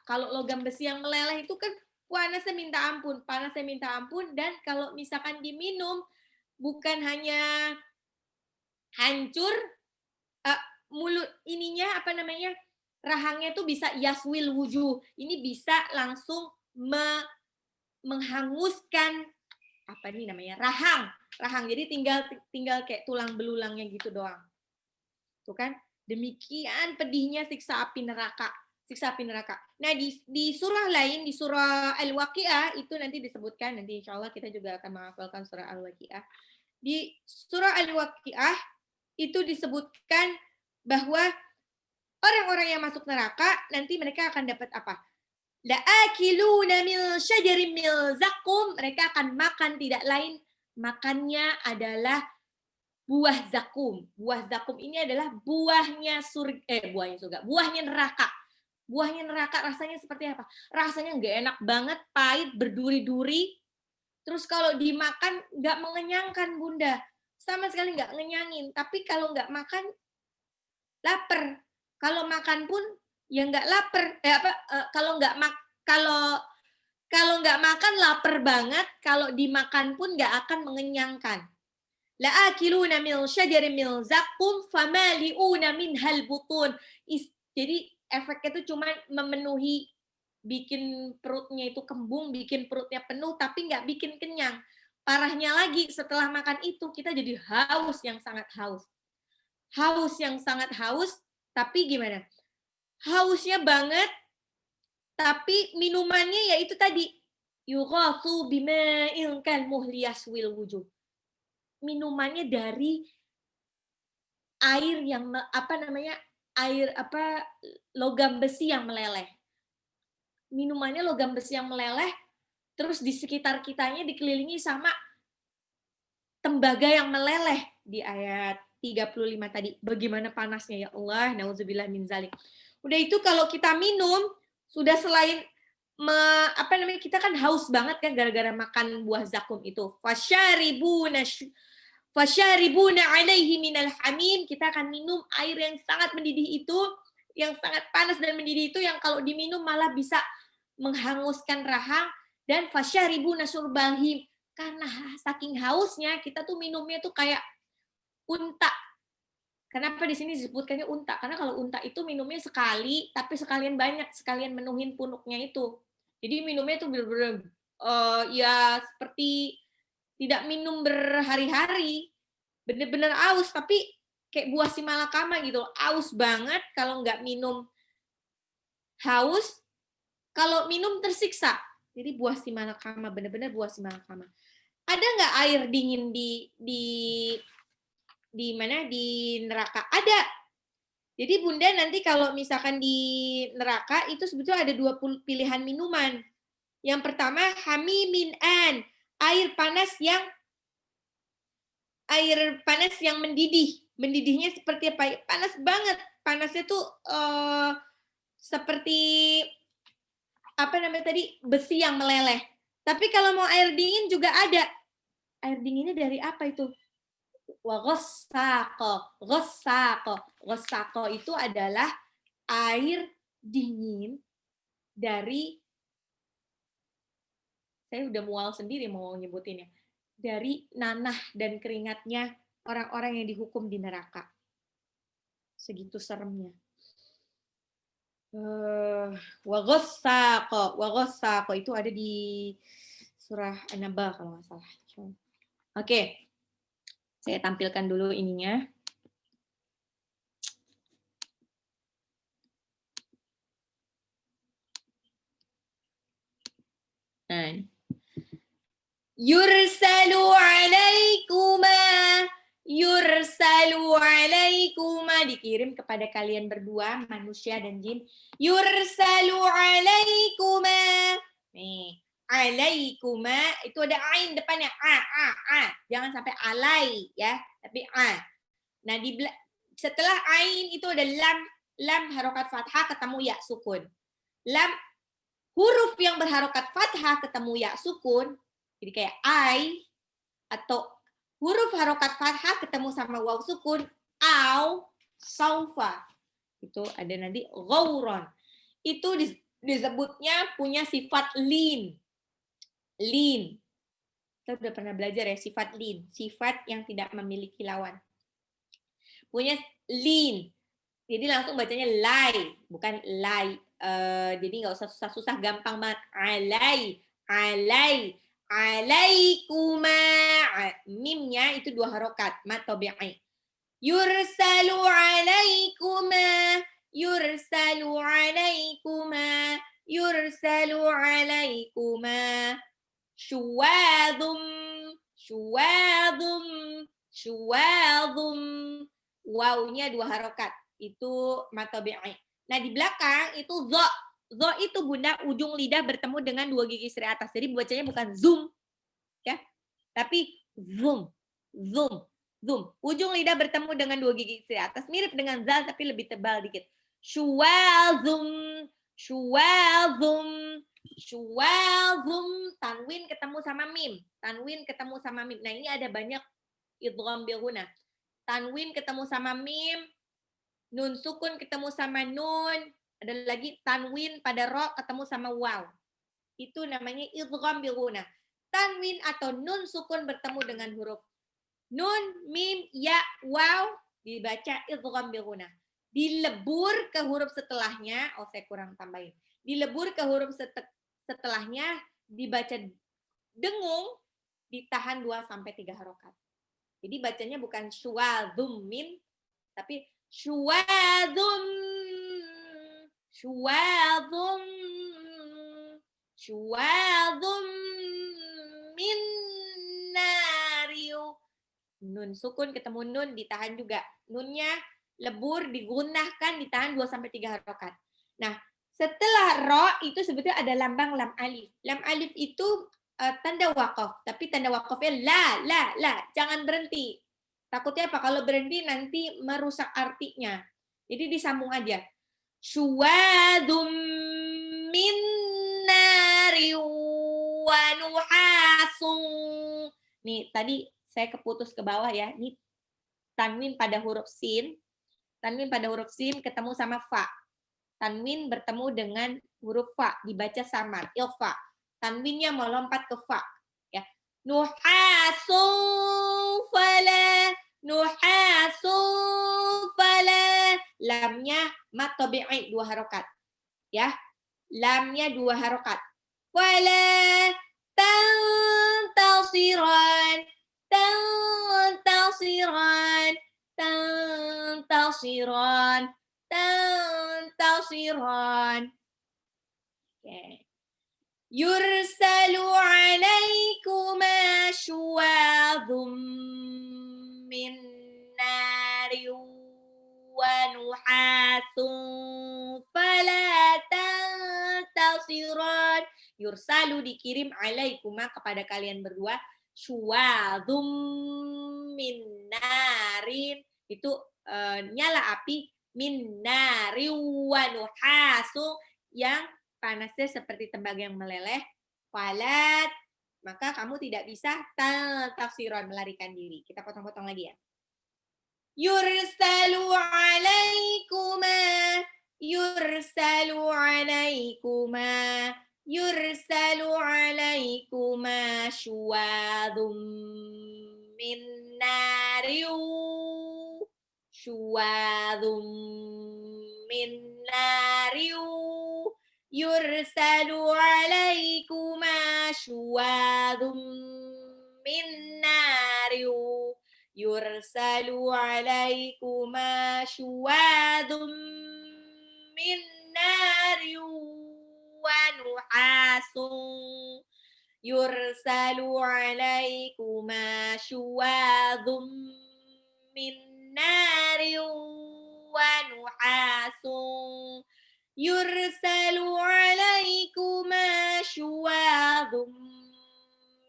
kalau logam besi yang meleleh itu kan panasnya minta ampun, dan kalau misalkan diminum, bukan hanya hancur, mulut rahangnya tuh bisa yaswil wujuh. Ini bisa langsung menghanguskan rahang. Jadi tinggal kayak tulang belulangnya gitu doang. Tuh kan, demikian pedihnya siksa api neraka. Nah, di surah lain, di surah Al-Waqi'ah itu nanti disebutkan, nanti insya Allah kita juga akan menghafalkan surah Al-Waqi'ah. Di surah Al-Waqi'ah itu disebutkan bahwa orang-orang yang masuk neraka nanti mereka akan dapat apa? La'akiluna min syajarin min zaqqum. Mereka akan makan, tidak lain makannya adalah buah zakum. Buah zakum ini adalah buahnya surga, buahnya neraka. Buahnya neraka rasanya seperti apa? Rasanya nggak enak banget, pahit, berduri-duri. Terus kalau dimakan nggak mengenyangkan, Bunda. Sama sekali nggak ngenyangin. Tapi kalau nggak makan, lapar. Kalau makan pun ya nggak lapar. Kalau nggak makan lapar banget. Kalau dimakan pun nggak akan mengenyangkan. La'akiluna min syajarin min zakum famali'una minhal butun. Jadi efeknya itu cuma memenuhi, bikin perutnya itu kembung, bikin perutnya penuh, tapi nggak bikin kenyang. Parahnya lagi, setelah makan itu, kita jadi haus yang sangat haus. Haus yang sangat haus, tapi gimana? Hausnya banget, tapi minumannya yaitu tadi. Yughatsu bima'in kalmuhli yaswil wujuh. Minumannya dari air yang, logam besi yang meleleh. Minumannya logam besi yang meleleh, terus di sekitar kitanya dikelilingi sama tembaga yang meleleh di ayat 35 tadi. Bagaimana panasnya ya Allah, nauzubillah min zalik. Udah itu kalau kita minum, sudah selain kita kan haus banget kan gara-gara makan buah zakum itu. Fasyaribuna alaihi minal hamim, kita akan minum air yang sangat mendidih itu, yang sangat panas dan mendidih itu, yang kalau diminum malah bisa menghanguskan rahang. Dan fasyaribuna surbalhim, karena saking hausnya kita tuh minumnya tuh kayak unta. Kenapa di sini disebutkannya unta? Karena kalau unta itu minumnya sekali, tapi sekalian banyak, sekalian menuhin punuknya itu. Jadi minumnya tuh bener-bener ya seperti tidak minum berhari-hari, bener-bener aus, tapi kayak buah si malakama gitu, aus banget. Kalau nggak minum haus, kalau minum tersiksa. Jadi buah si malakama, bener-bener buah si malakama. Ada nggak air dingin di mana di neraka? Ada. Jadi Bunda nanti kalau misalkan di neraka itu sebetulnya ada 2 pilihan minuman. Yang pertama hamimin an, air panas yang mendidih. Mendidihnya seperti apa? Panas banget. Panasnya tuh seperti besi yang meleleh. Tapi kalau mau air dingin juga ada. Air dinginnya dari apa itu? Ghassaqo. Ghassaqo itu adalah air dingin dari, saya udah mual sendiri mau nyebutinnya, dari nanah dan keringatnya orang-orang yang dihukum di neraka. Segitu seremnya. Wa ghassaqo itu ada di surah An-Naba kalau nggak salah. Oke. Saya tampilkan dulu ininya. Nah. Yursalu alaikuma, dikirim kepada kalian berdua, manusia dan jin. Yursalu alaikuma. Nih, alaikuma itu ada ain depannya, a. Jangan sampai alai ya, tapi a. Nah, setelah ain itu ada lam harokat fathah ketemu ya sukun. Lam huruf yang berharokat fathah ketemu ya sukun, jadi kayak ai, atau huruf harokat fathah ketemu sama waw sukun, au, saufa. Itu ada nanti ghauron. Itu disebutnya punya sifat lin. Lin. Kita udah pernah belajar ya sifat lin, sifat yang tidak memiliki lawan. Punya lin. Jadi langsung bacanya lai, bukan lai. Jadi nggak usah susah-susah, gampang banget. Alaikuma. Mimnya itu 2 harokat, mat tabi'i. Yursalu alaikuma. Syuwadhum. Wawnya 2 harokat. Itu mat tabi'i. Nah, di belakang itu zo. Zo itu Bunda ujung lidah bertemu dengan 2 gigi seri atas. Jadi bacanya bukan zoom, ya, tapi zoom. Zum. Ujung lidah bertemu dengan dua gigi di atas. Mirip dengan zal tapi lebih tebal dikit. Syuwazum. Syuwazum. Syuwazum. Tanwin ketemu sama mim. Tanwin ketemu sama mim. Nah ini ada banyak idgham bil ghunah. Tanwin ketemu sama mim. Nun sukun ketemu sama nun. Ada lagi tanwin pada ro ketemu sama waw. Itu namanya idgham bil ghunah. Tanwin atau nun sukun bertemu dengan huruf nun, mim, ya, waw dibaca idgham bil ghunah. Dilebur ke huruf setelahnya, saya kurang tambahin. Dilebur ke huruf setelahnya dibaca dengung, ditahan 2 sampai 3 harokat. Jadi bacanya bukan syuwadzum min, tapi syuwadzum, syuwadzum, syuwadzum min nariu. Nun sukun ketemu nun ditahan juga. Nunnya lebur digunahkan ditahan 2 sampai 3 harokat. Nah, setelah ro itu sebetulnya ada lambang lam alif. Lam alif itu tanda waqaf, tapi tanda waqafnya la. Jangan berhenti. Takutnya apa? Kalau berhenti nanti merusak artinya. Jadi disambung aja. Syuwadum min nari wa nuhasung. Nih, tadi saya keputus ke bawah ya. Ini tanwin pada huruf sin. Tanwin pada huruf sin ketemu sama fa. Tanwin bertemu dengan huruf fa. Dibaca samar. Ilfa. Tanwinnya mau lompat ke fa. Ya. Nuhasun fala. Nuhasun fala. Lamnya mat tabi'i 2 harokat. Ya. Lamnya 2 harokat. Fala tantasiran. Tantasiran, tantasiran, tantasiran. Okay. Yursalu alaikuma syuwadhum min nari wa nuhasun fala tantasiran. Yursalu dikirim alaikuma kepada kalian berdua. Syuwadhum min narin itu nyala api min nari wa nuhasu yang panasnya seperti tembaga yang meleleh. Falat, maka kamu tidak bisa tafsiran melarikan diri. Kita potong-potong lagi ya. Yursalu alaikuma, yursalu alaikuma. Yursalu alaikuma syuwadhum min nariu. Syuwadhum min nariu. Yursalu alaikuma syuwadhum min nariu. Yursalu alaikuma syuwadhum min nariu. ونحاس يرسل عليكما شواظ من نار ونحاس يرسل عليكما شواظ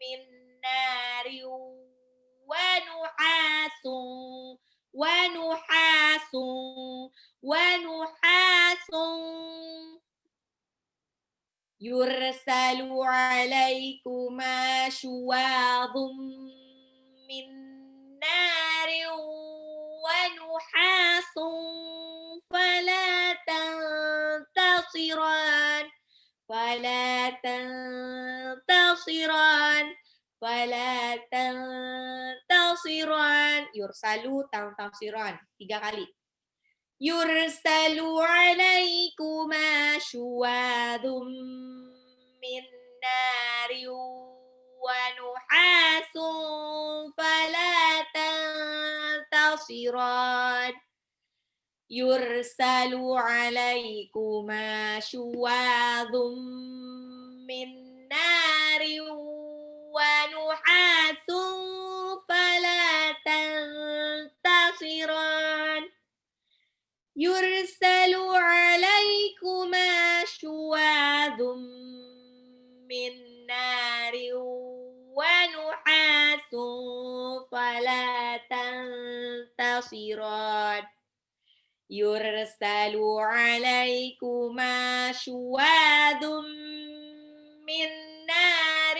من نار ونحاس ونحاس ونحاس Yursalu alaikuma syuwadhum min nari wa nuhasun fala tantasiran fala tantasiran fala tantasiran. Yursalu tantasiran 3 kali. Yursalu alaikuma syuwadhum min nari wa nuhasun fala tantasiran. Yursalu alaikuma syuwadhum min nari wa nuhasun fala tantasiran. Yursalu alaikuma syuwadhum min nari wa nuhasun fala tantasiran. تنتصران يرسل عليكما شواظ من نار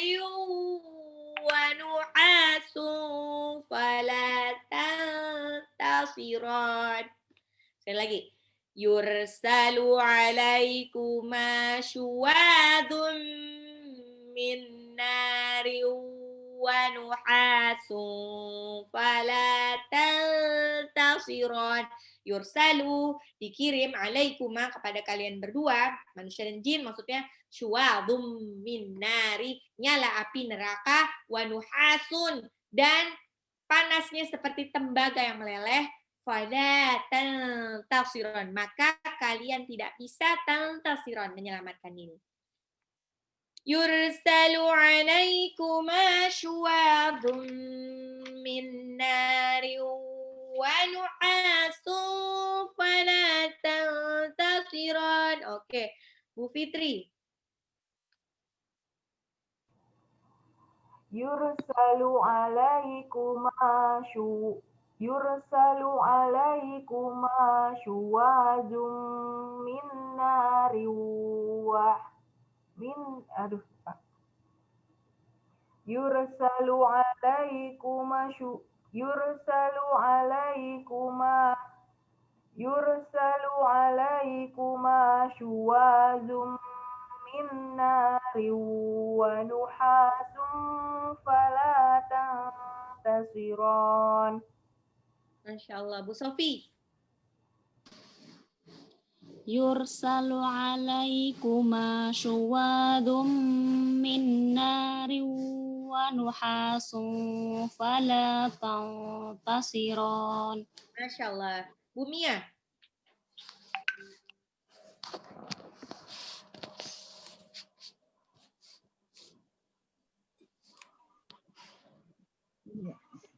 ونحاس فلا تنتصران. Sekali lagi. Yursalu alaikuma syuwadun min nari wa nuhasun fala tantasiron. Yursalu, dikirim alaikuma kepada kalian berdua, manusia dan jin maksudnya, syuwadun min nari, nyala api neraka, wa nuhasun, dan panasnya seperti tembaga yang meleleh, fala tantasiron, maka kalian tidak bisa tantasiron, menyelamatkan diri. Yursalu alaikuma syuwadun min nari wa nuhasun fala tantasiron. Oke, Bu Fitri. Yursalu alaikuma syuwazum min nari wa min Yursalu alaikuma syuwazum min nari wa nuhasun fala tantasiron. Masya Allah. Bu Sofi. Yursalu alaikuma syuwadum min nari wa nuhasun fala tantasiron. Masya Allah. Bu Mia.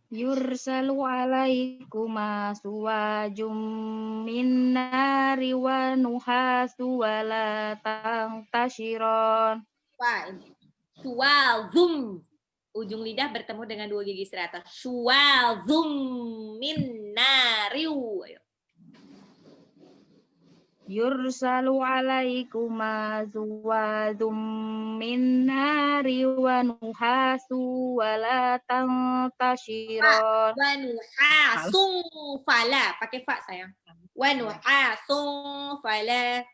Yursalu alaikuma suwajum min nari wa nuhasu wa la tantasiron. Wah, suwazum. Ujung lidah bertemu dengan dua gigi serata. Suwazum min nariu. Yursalu alaikuma suwajum min nari wa nuhasu wa la tantasiron. Wa nuhasung fala. Pakai fa sayang. Wa nuhasung fala.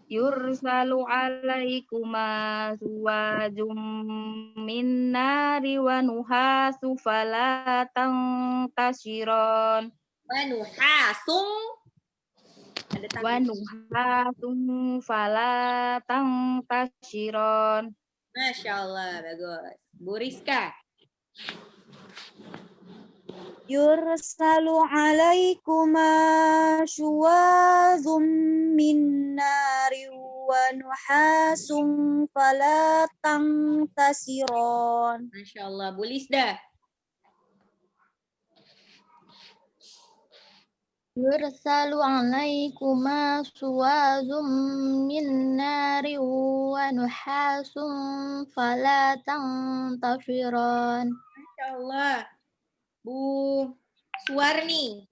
Yursalu alaikuma suwajum min nari wa nuhasu fala tantasiron. Wa nuhasung. Wa nuhasung fala tantasiron. Masya Allah, bagus. Bu Rizka. Yursalu alaikuma syuwazum min nari wa nuhasun fala tantasiron. Masya Allah. Bu Lisda. Yursalu alaikuma suwazum min nari wa nuhasun fala tantasiron. Masya Allah. Bu Suwarni.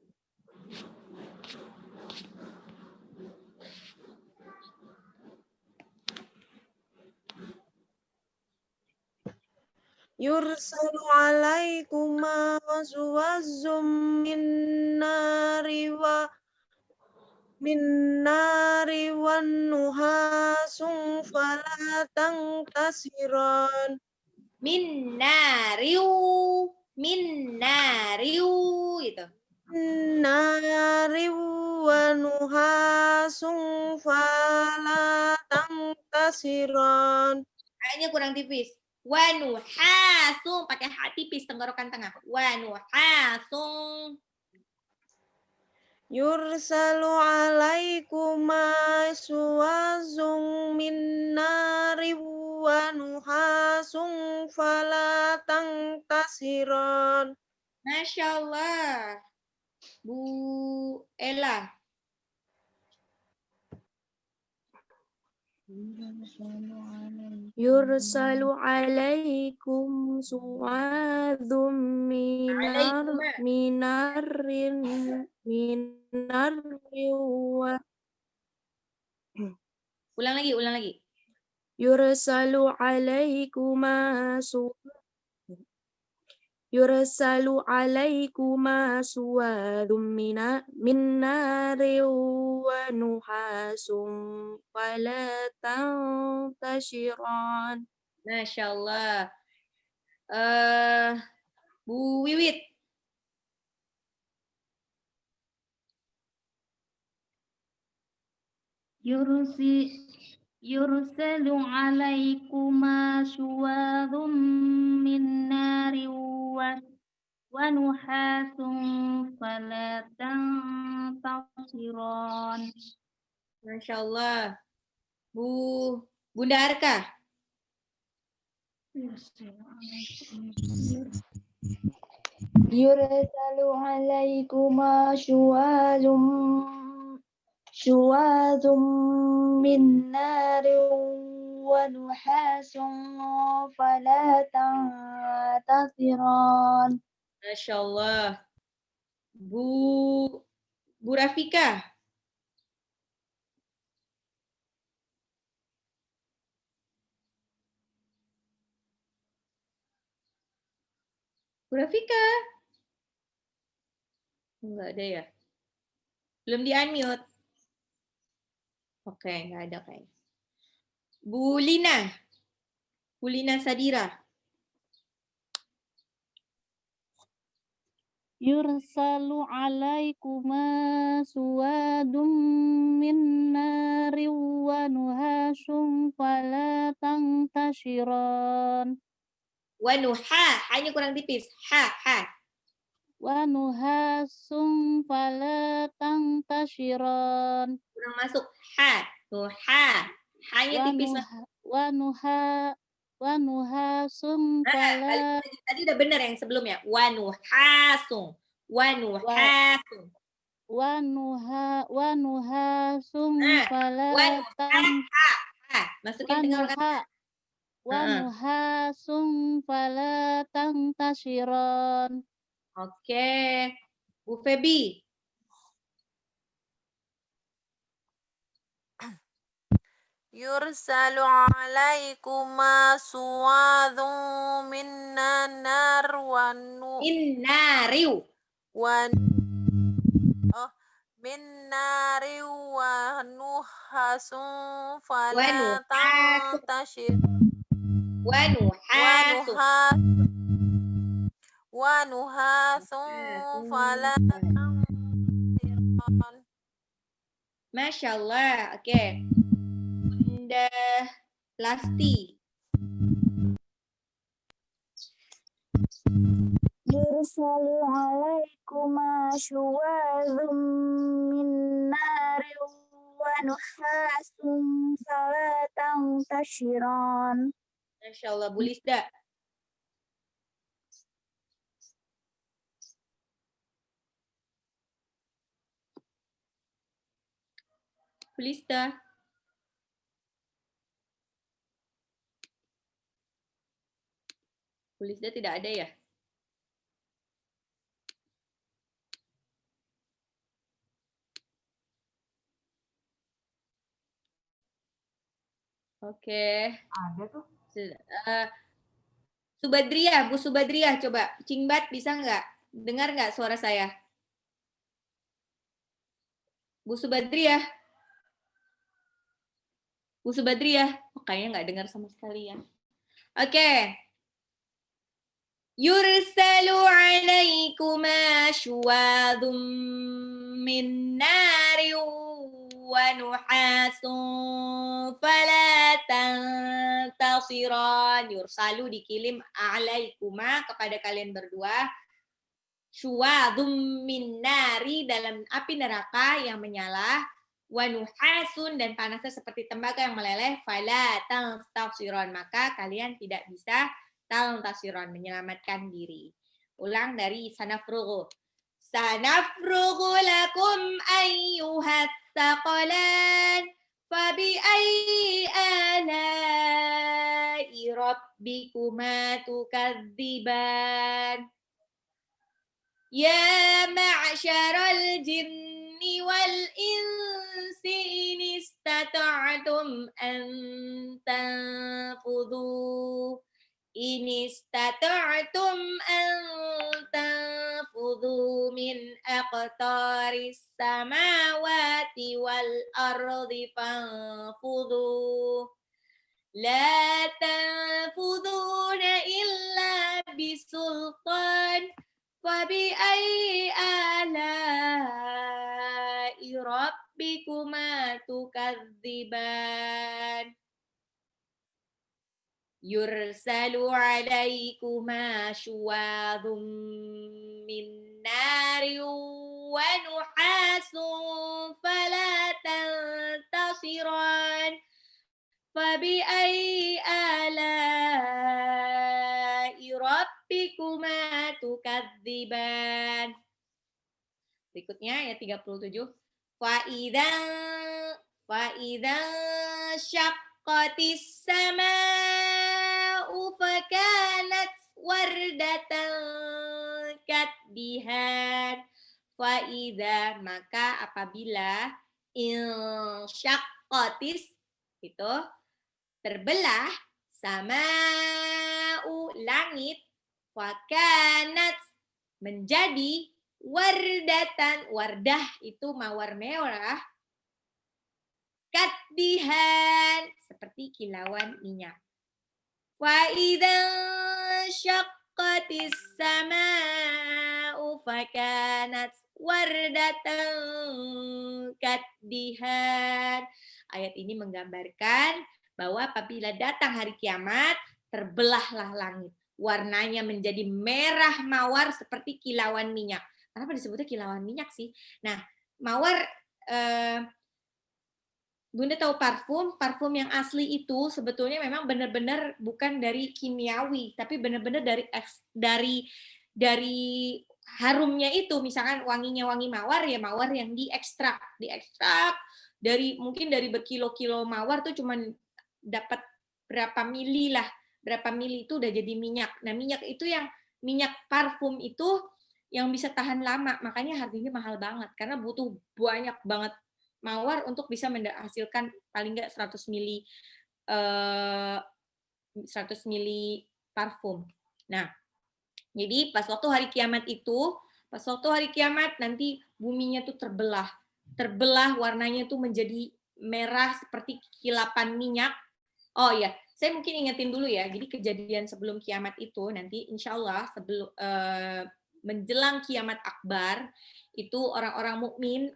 Yursalu alaikuma suwazum min nari wa nuhasun fala tantasiron. Min nariu gitu. Nari wa nuhasun fala tantasiron. Kayaknya kurang tipis. Wa nuhasung, pakai ha tipis tenggorokan tengah. Wa nuhasung. Yursalu alaikuma suwazum min nari wa nuhasun fala tantasiron. Masya Allah. Bu Ella. Yursalu alaikum su'adhum Ulang lagi. Yursalu alaikuma suwadum min nari wa nuhasum fala tantashiran. Masya Allah. Bu Wiwit. Yursalu alaikuma suwadhum min nari wa nuhasum fala tantasiran. Masya Allah. Bunda Arka. Yursalu alaikuma syuwadhum min narin wa nuhasun fala tantasiran. Masya Allah. Bu Rafika. Bu Rafika. Enggak ada ya? Belum di-unmute. Oke, enggak ada kayaknya. Bu Lina Sadira. Yursalu alaikuma suwadum min nari wa nuhasum fala tantashiran. Wa nuha, hanya kurang tipis. Ha. Wa nuhasum fala tantashiran. Kurang masuk. Ha. Nuha. Hanya tipis. Wa nuhasum fala. Tadi udah benar yang sebelumnya. Wa nuhasum. Wa nuhasum fala masukin tengah kata. Wa nuhasum fala tantashiran. Oke. Bu Febi. Yursalu alaikuma suwadhum min nar wa min nari wa nuhasun fala tantashir wa nuhasun fala tantashiran. Masya Allah. Oke. Bunda Lasti. Yursalu alaikuma syuwadhum min nari wa nuhasum fala tantashiran. Masya Allah. Bu Lisda. Bu Lisda tidak ada ya? Oke. Ada tuh. Subadriah, Bu Subadriah, coba. Cingbat bisa nggak? Dengar nggak suara saya? Bu Subadriah. Oh, kayaknya nggak dengar sama sekali ya. Oke. Yursalu alaikuma syuwadhum min nari wa nuhasun fala tantasiran. Yursalu dikirim alaikuma kepada kalian berdua. Syuwadhum min nari dalam api neraka yang menyala. Wa nuhasun dan panasnya seperti tembaga yang meleleh. Fala tantasiran, maka kalian tidak bisa tantasiran, menyelamatkan diri. Ulang dari sanafrughu. Sanafrughu lakum ayyuhat thaqalan Fabi'ayyi ala'i rabbikuma tukadziban. Ya ma'syaral jinni wal insi in istata'tum an tanfudhu min aqtaris samawati wal ardi fanfudhu la tanfudhuna illa bisultan. Fabi'ayyi ala'i rabbikuma tukadziban. Yursalu 'alaikuma syuwadhum min narin wa nuhasun fala tantasiran. Fabi'ayyi ala'i rabbikuma tukadziban. Berikutnya ayat 37. Fa'idhan syaqqatis sama'u fakanat wardatan kaddihan. Fa'idha, maka apabila syaqqatis itu terbelah sama'u langit, fakanat menjadi wardatan, wardah itu mawar merah, kaddihan seperti kilauan minyak. Wa idzan syaqqatis sama'u fakanat wardatan kaddihan. Ayat ini menggambarkan bahwa apabila datang hari kiamat, terbelahlah langit. Warnanya menjadi merah mawar seperti kilauan minyak. Kenapa disebutnya kilauan minyak sih? Nah, mawar, Bunda tahu parfum yang asli itu sebetulnya memang benar-benar bukan dari kimiawi, tapi benar-benar dari harumnya itu. Misalkan wanginya wangi mawar, ya mawar yang diekstrak dari mungkin dari berkilo-kilo mawar tuh cuman dapat berapa mili itu udah jadi minyak. Nah, minyak itu yang minyak parfum itu yang bisa tahan lama, makanya harganya mahal banget karena butuh banyak banget mawar untuk bisa menghasilkan paling nggak 100 mili parfum. Nah, jadi pas waktu hari kiamat nanti buminya tuh terbelah warnanya tuh menjadi merah seperti kilapan minyak. Oh ya, saya mungkin ingetin dulu ya. Jadi kejadian sebelum kiamat itu nanti insya Allah menjelang kiamat akbar itu orang-orang mukmin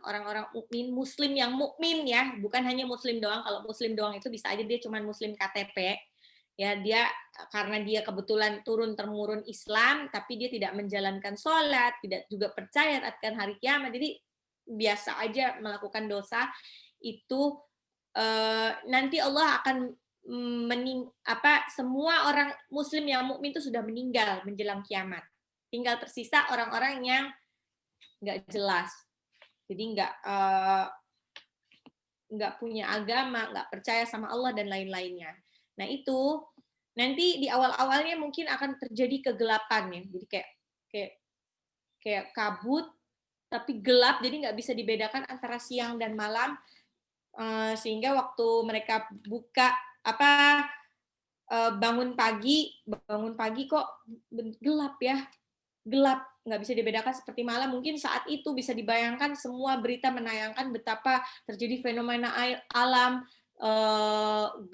muslim yang mukmin ya, bukan hanya muslim doang. Kalau muslim doang itu bisa aja dia cuma muslim KTP. Ya, karena dia kebetulan turun-temurun Islam tapi dia tidak menjalankan sholat, tidak juga percaya akan hari kiamat. Jadi biasa aja melakukan dosa itu nanti Allah akan semua orang muslim yang mukmin itu sudah meninggal menjelang kiamat. Tinggal tersisa orang-orang yang nggak jelas, jadi nggak punya agama, nggak percaya sama Allah dan lain-lainnya. Nah itu nanti di awal-awalnya mungkin akan terjadi kegelapan ya, jadi kayak kabut tapi gelap, jadi nggak bisa dibedakan antara siang dan malam, sehingga waktu mereka bangun pagi kok gelap ya. Gelap, nggak bisa dibedakan seperti malam. Mungkin saat itu bisa dibayangkan semua berita menayangkan betapa terjadi fenomena alam,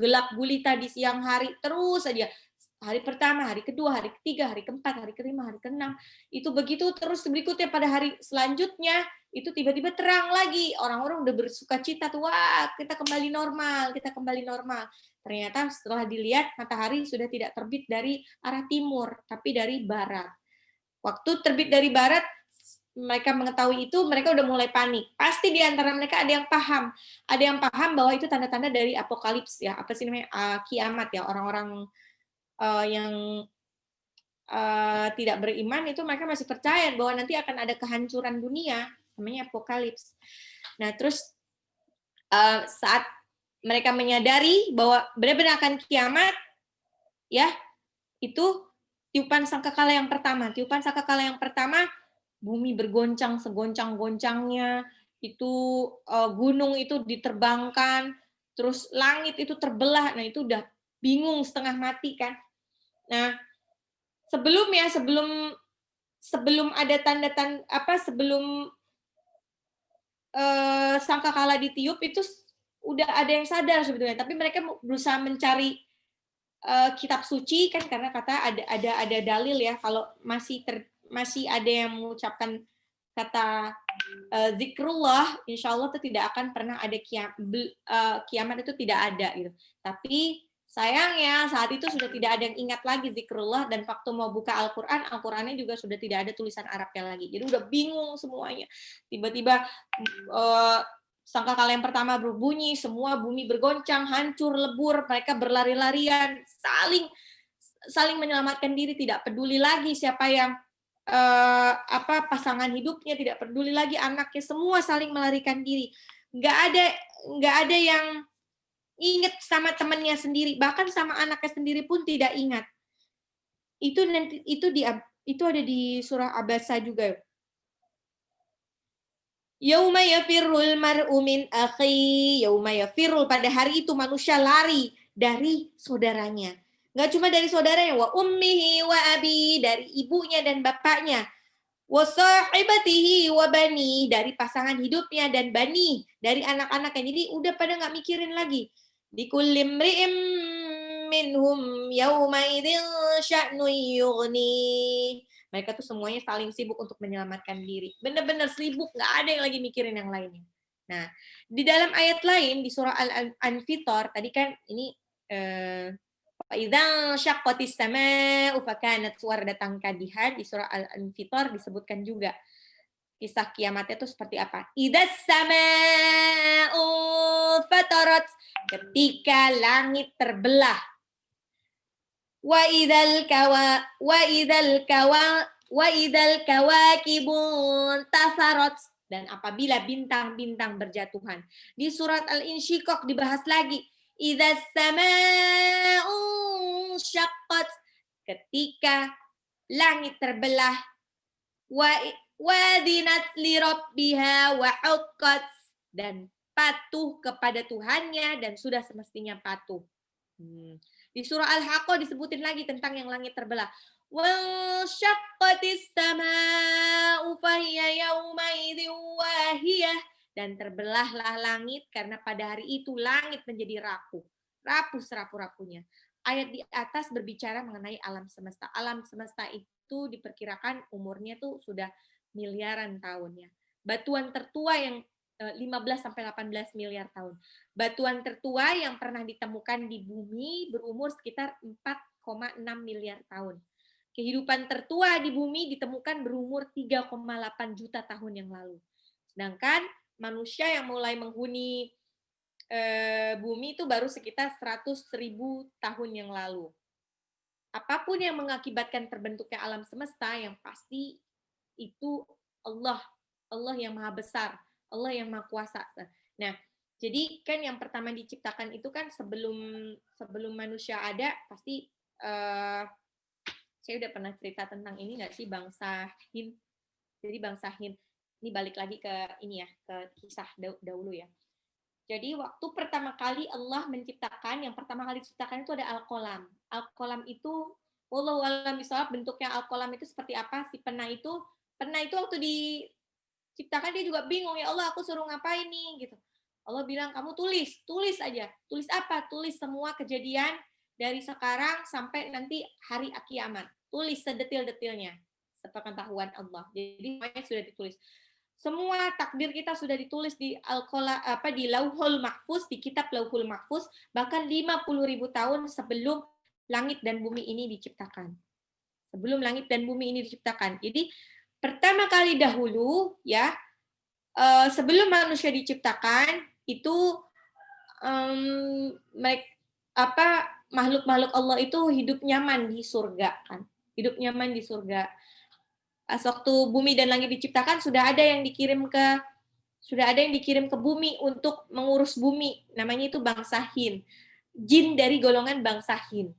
gelap gulita di siang hari, terus saja. Hari pertama, hari kedua, hari ketiga, hari keempat, hari kelima, hari keenam. Itu begitu terus berikutnya pada hari selanjutnya, itu tiba-tiba terang lagi. Orang-orang udah bersukacita tuh, wah kita kembali normal. Ternyata setelah dilihat, matahari sudah tidak terbit dari arah timur, tapi dari barat. Waktu terbit dari barat, mereka mengetahui itu, mereka udah mulai panik. Pasti di antara mereka ada yang paham bahwa itu tanda-tanda dari apokalips ya, apa sih namanya, kiamat ya. Orang-orang yang tidak beriman itu mereka masih percaya bahwa nanti akan ada kehancuran dunia, namanya apokalips. Nah terus saat mereka menyadari bahwa benar-benar akan kiamat, ya, itu tiupan sangkakala yang pertama. Tiupan sangkakala yang pertama, bumi bergoncang segoncang-goncangnya, itu gunung itu diterbangkan, terus langit itu terbelah. Nah, itu udah bingung setengah mati kan. Nah, sebelum ada tanda-tanda sebelum sangkakala ditiup itu udah ada yang sadar sebetulnya, tapi mereka berusaha mencari kitab suci kan, karena kata ada dalil ya, kalau masih ada yang mengucapkan kata zikrullah, insya Allah itu tidak akan pernah ada kiamat itu tidak ada gitu. Tapi sayangnya saat itu sudah tidak ada yang ingat lagi zikrullah, dan waktu mau buka Al-Qur'annya juga sudah tidak ada tulisan Arabnya lagi. Jadi udah bingung semuanya. Tiba-tiba sangkakala yang pertama berbunyi, semua bumi bergoncang, hancur lebur, mereka berlari-larian, saling menyelamatkan diri, tidak peduli lagi siapa yang pasangan hidupnya, tidak peduli lagi anaknya, semua saling melarikan diri. Nggak ada yang ingat sama temannya sendiri, bahkan sama anaknya sendiri pun tidak ingat. Itu ada di surah Abasa juga. Yauma yafirrul mar'u min akhi, yauma yafirrul, pada hari itu manusia lari dari saudaranya. Nggak cuma dari saudaranya, wa ummihi wa abi, dari ibunya dan bapaknya, wa sahibatihi wa bani, dari pasangan hidupnya, dan bani, dari anak-anaknya. Jadi udah pada nggak mikirin lagi. Likulli imri'in minhum yauma idzin sya'nun yughni. Mereka tuh semuanya saling sibuk untuk menyelamatkan diri. Benar-benar sibuk, nggak ada yang lagi mikirin yang lainnya. Nah, di dalam ayat lain di surah Al-Anfitar tadi kan ini Idza syaqqatis samaa'u fakanat wardatan kadihan, di surah Al-Anfitar disebutkan juga kisah kiamatnya itu seperti apa. Idzas samaa'u fatarat, ketika langit terbelah. Wa idzal kawakibun tasarat, dan apabila bintang-bintang berjatuhan. Di surat Al-Insyiqaq dibahas lagi. Idzas samaa'u syaqqat, ketika langit terbelah. Wadinat li rabbiha wa huqqat, dan patuh kepada Tuhannya dan sudah semestinya patuh. Di surah Al-Haqqah disebutin lagi tentang yang langit terbelah. Wa syaqqatis samaa'u fahiya yauma idzin wahiyah, dan terbelahlah langit karena pada hari itu langit menjadi rapuh serapu-rapuhnya. Ayat di atas berbicara mengenai alam semesta. Alam semesta itu diperkirakan umurnya tuh sudah miliaran tahun ya. Batuan tertua yang 15-18 miliar tahun. Batuan tertua yang pernah ditemukan di bumi berumur sekitar 4,6 miliar tahun. Kehidupan tertua di bumi ditemukan berumur 3,8 juta tahun yang lalu. Sedangkan manusia yang mulai menghuni bumi itu baru sekitar 100.000 tahun yang lalu. Apapun yang mengakibatkan terbentuknya alam semesta, yang pasti itu Allah yang maha besar, Allah yang maha kuasa. Nah, jadi kan yang pertama diciptakan itu kan sebelum manusia ada, pasti saya udah pernah cerita tentang ini nggak sih, bangsa Hind. Jadi bangsa Hind, ini balik lagi ke ini ya, ke kisah dahulu ya. Jadi waktu pertama kali Allah menciptakan, yang pertama kali diciptakan itu ada Al-Qalam. Al-Qalam itu, wallahu a'lam bishawab, bentuknya Al-Qalam itu seperti apa? Si pena itu waktu diciptakan dia juga bingung, ya Allah aku suruh ngapain nih gitu. Allah bilang kamu tulis aja. Tulis apa? Tulis semua kejadian dari sekarang sampai nanti hari kiamat. Tulis sedetil-detilnya, sepengetahuan Allah. Jadi semuanya sudah ditulis. Semua takdir kita sudah ditulis di di Lauhul Mahfuz, di kitab Lauhul Mahfuz, bahkan 50.000 tahun sebelum langit dan bumi ini diciptakan. Sebelum langit dan bumi ini diciptakan. Jadi pertama kali dahulu ya, sebelum manusia diciptakan itu makhluk-makhluk Allah itu hidup nyaman di surga kan. Hidup nyaman di surga. Waktu bumi dan langit diciptakan sudah ada yang dikirim ke Sudah ada yang dikirim ke bumi untuk mengurus bumi. Namanya itu bangsa Hin. Jin dari golongan bangsa Hin.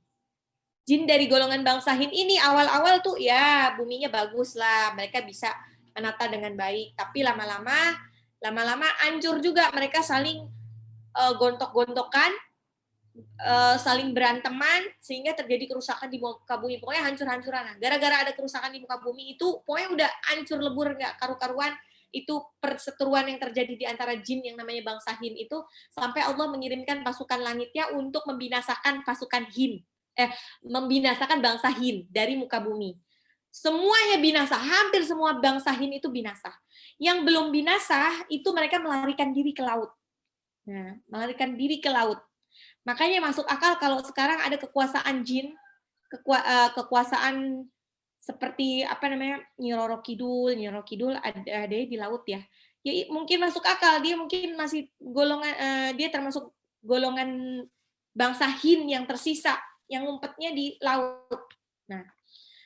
Jin dari golongan bangsa Hin ini awal-awal tuh ya buminya bagus lah. Mereka bisa menata dengan baik. Tapi lama-lama hancur juga. Mereka saling gontok-gontokan, saling beranteman, sehingga terjadi kerusakan di muka bumi. Pokoknya hancur-hancuran. Nah, gara-gara ada kerusakan di muka bumi itu, pokoknya udah hancur lebur, nggak karu-karuan. Itu perseteruan yang terjadi di antara jin yang namanya bangsa Hin itu, sampai Allah mengirimkan pasukan langitnya untuk membinasakan pasukan Hin. Membinasakan bangsa Hin dari muka bumi. Semuanya binasa, hampir semua bangsa Hin itu binasa. Yang belum binasa itu mereka melarikan diri ke laut. Nah, melarikan diri ke laut. Makanya masuk akal kalau sekarang ada kekuasaan jin, kekuasaan seperti apa namanya Nyi Roro Kidul ada di laut ya. Ya mungkin masuk akal, dia mungkin masih golongan dia termasuk golongan bangsa Hin yang tersisa yang ngumpetnya di laut. Nah,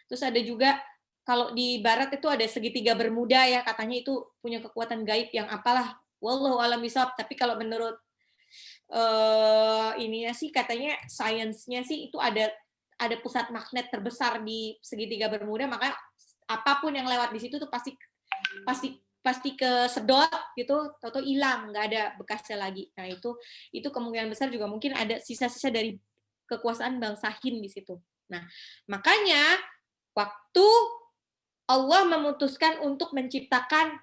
terus ada juga kalau di barat itu ada segitiga Bermuda ya, katanya itu punya kekuatan gaib yang apalah, wallahu alam bisawab. Tapi kalau menurut ininya sih katanya sainsnya sih itu ada pusat magnet terbesar di segitiga Bermuda, maka apapun yang lewat di situ tuh pasti kesedot gitu, atau hilang, nggak ada bekasnya lagi. Nah itu kemungkinan besar juga mungkin ada sisa-sisa dari kekuasaan bangsa Hin di situ. Nah, makanya waktu Allah memutuskan untuk menciptakan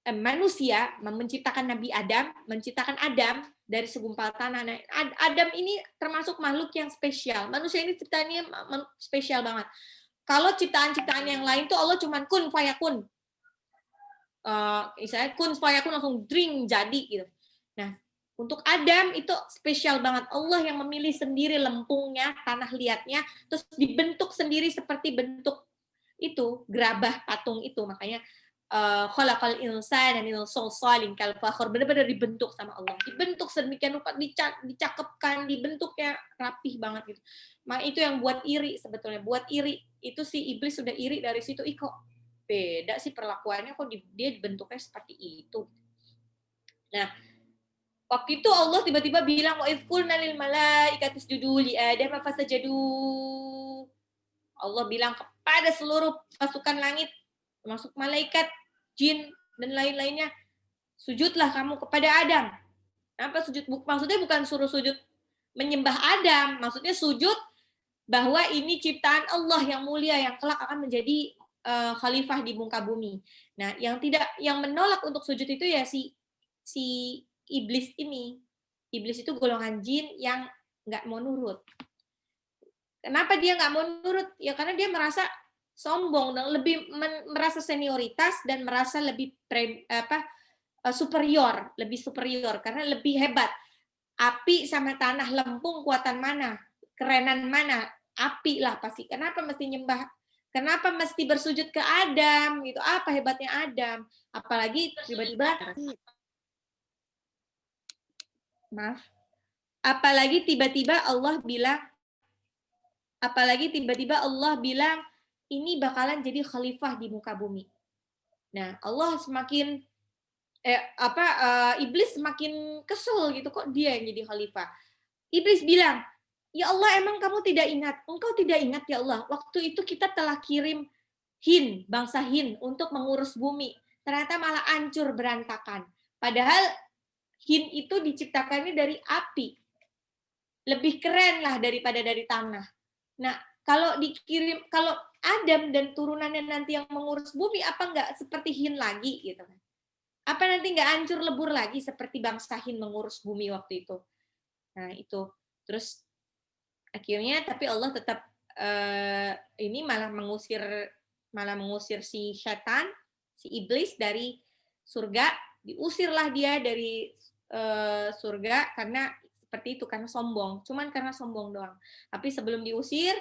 manusia, menciptakan Nabi Adam, menciptakan Adam dari segumpal tanah. Nah, Adam ini termasuk makhluk yang spesial. Manusia ini ciptaannya spesial banget. Kalau ciptaan-ciptaan yang lain tuh Allah cuman kun fayakun. Misalnya kun fayakun langsung drink jadi gitu. Nah, untuk Adam itu spesial banget. Allah yang memilih sendiri lempungnya, tanah liatnya, terus dibentuk sendiri seperti bentuk itu, gerabah patung itu. Makanya khalaqal insana min salsalin kal fakhur, benar-benar dibentuk sama Allah. Dibentuk sedemikian rupa, dicakepkan, dibentuknya rapih banget gitu. Maka itu yang buat iri sebetulnya. Buat iri itu si iblis sudah iri dari situ. Ih kok beda sih perlakuannya, kok dia dibentuknya seperti itu. Nah, waktu itu Allah tiba-tiba bilang, wa idh qulna lil malaikati isjudu li Adam fasajadu. Allah bilang kepada seluruh pasukan langit, termasuk malaikat, jin dan lain-lainnya, sujudlah kamu kepada Adam. Apa sujud? Maksudnya bukan suruh sujud menyembah Adam, maksudnya sujud bahwa ini ciptaan Allah yang mulia yang kelak akan menjadi khalifah di muka bumi. Nah, yang menolak untuk sujud itu ya si iblis ini. Iblis itu golongan jin yang nggak mau nurut. Kenapa dia nggak mau nurut? Ya karena dia merasa sombong dan lebih merasa senioritas dan merasa lebih superior, lebih superior karena lebih hebat. Api sama tanah lempung kuatan mana? Kerenan mana? Api lah pasti. Kenapa mesti nyembah? Kenapa mesti bersujud ke Adam gitu? Apa hebatnya Adam? Apalagi tiba-tiba apalagi tiba-tiba Allah bilang ini bakalan jadi khalifah di muka bumi. Nah, Allah semakin iblis semakin kesel gitu, kok dia yang jadi khalifah. Iblis bilang, "Ya Allah, emang kamu tidak ingat? Engkau tidak ingat ya Allah, waktu itu kita telah kirim Hin, bangsa Hin untuk mengurus bumi. Ternyata malah hancur berantakan. Padahal Hin itu diciptakannya dari api. Lebih keren lah daripada dari tanah. Nah, kalau Adam dan turunannya nanti yang mengurus bumi, apa nggak seperti Hin lagi gitu kan? Apa nanti nggak hancur lebur lagi seperti bangsa Hin mengurus bumi waktu itu? Nah, itu. Terus akhirnya tapi Allah tetap ini malah mengusir si syaitan, si iblis dari surga, diusirlah dia dari surga karena seperti itu, karena sombong. Cuman karena sombong doang. Tapi sebelum diusir,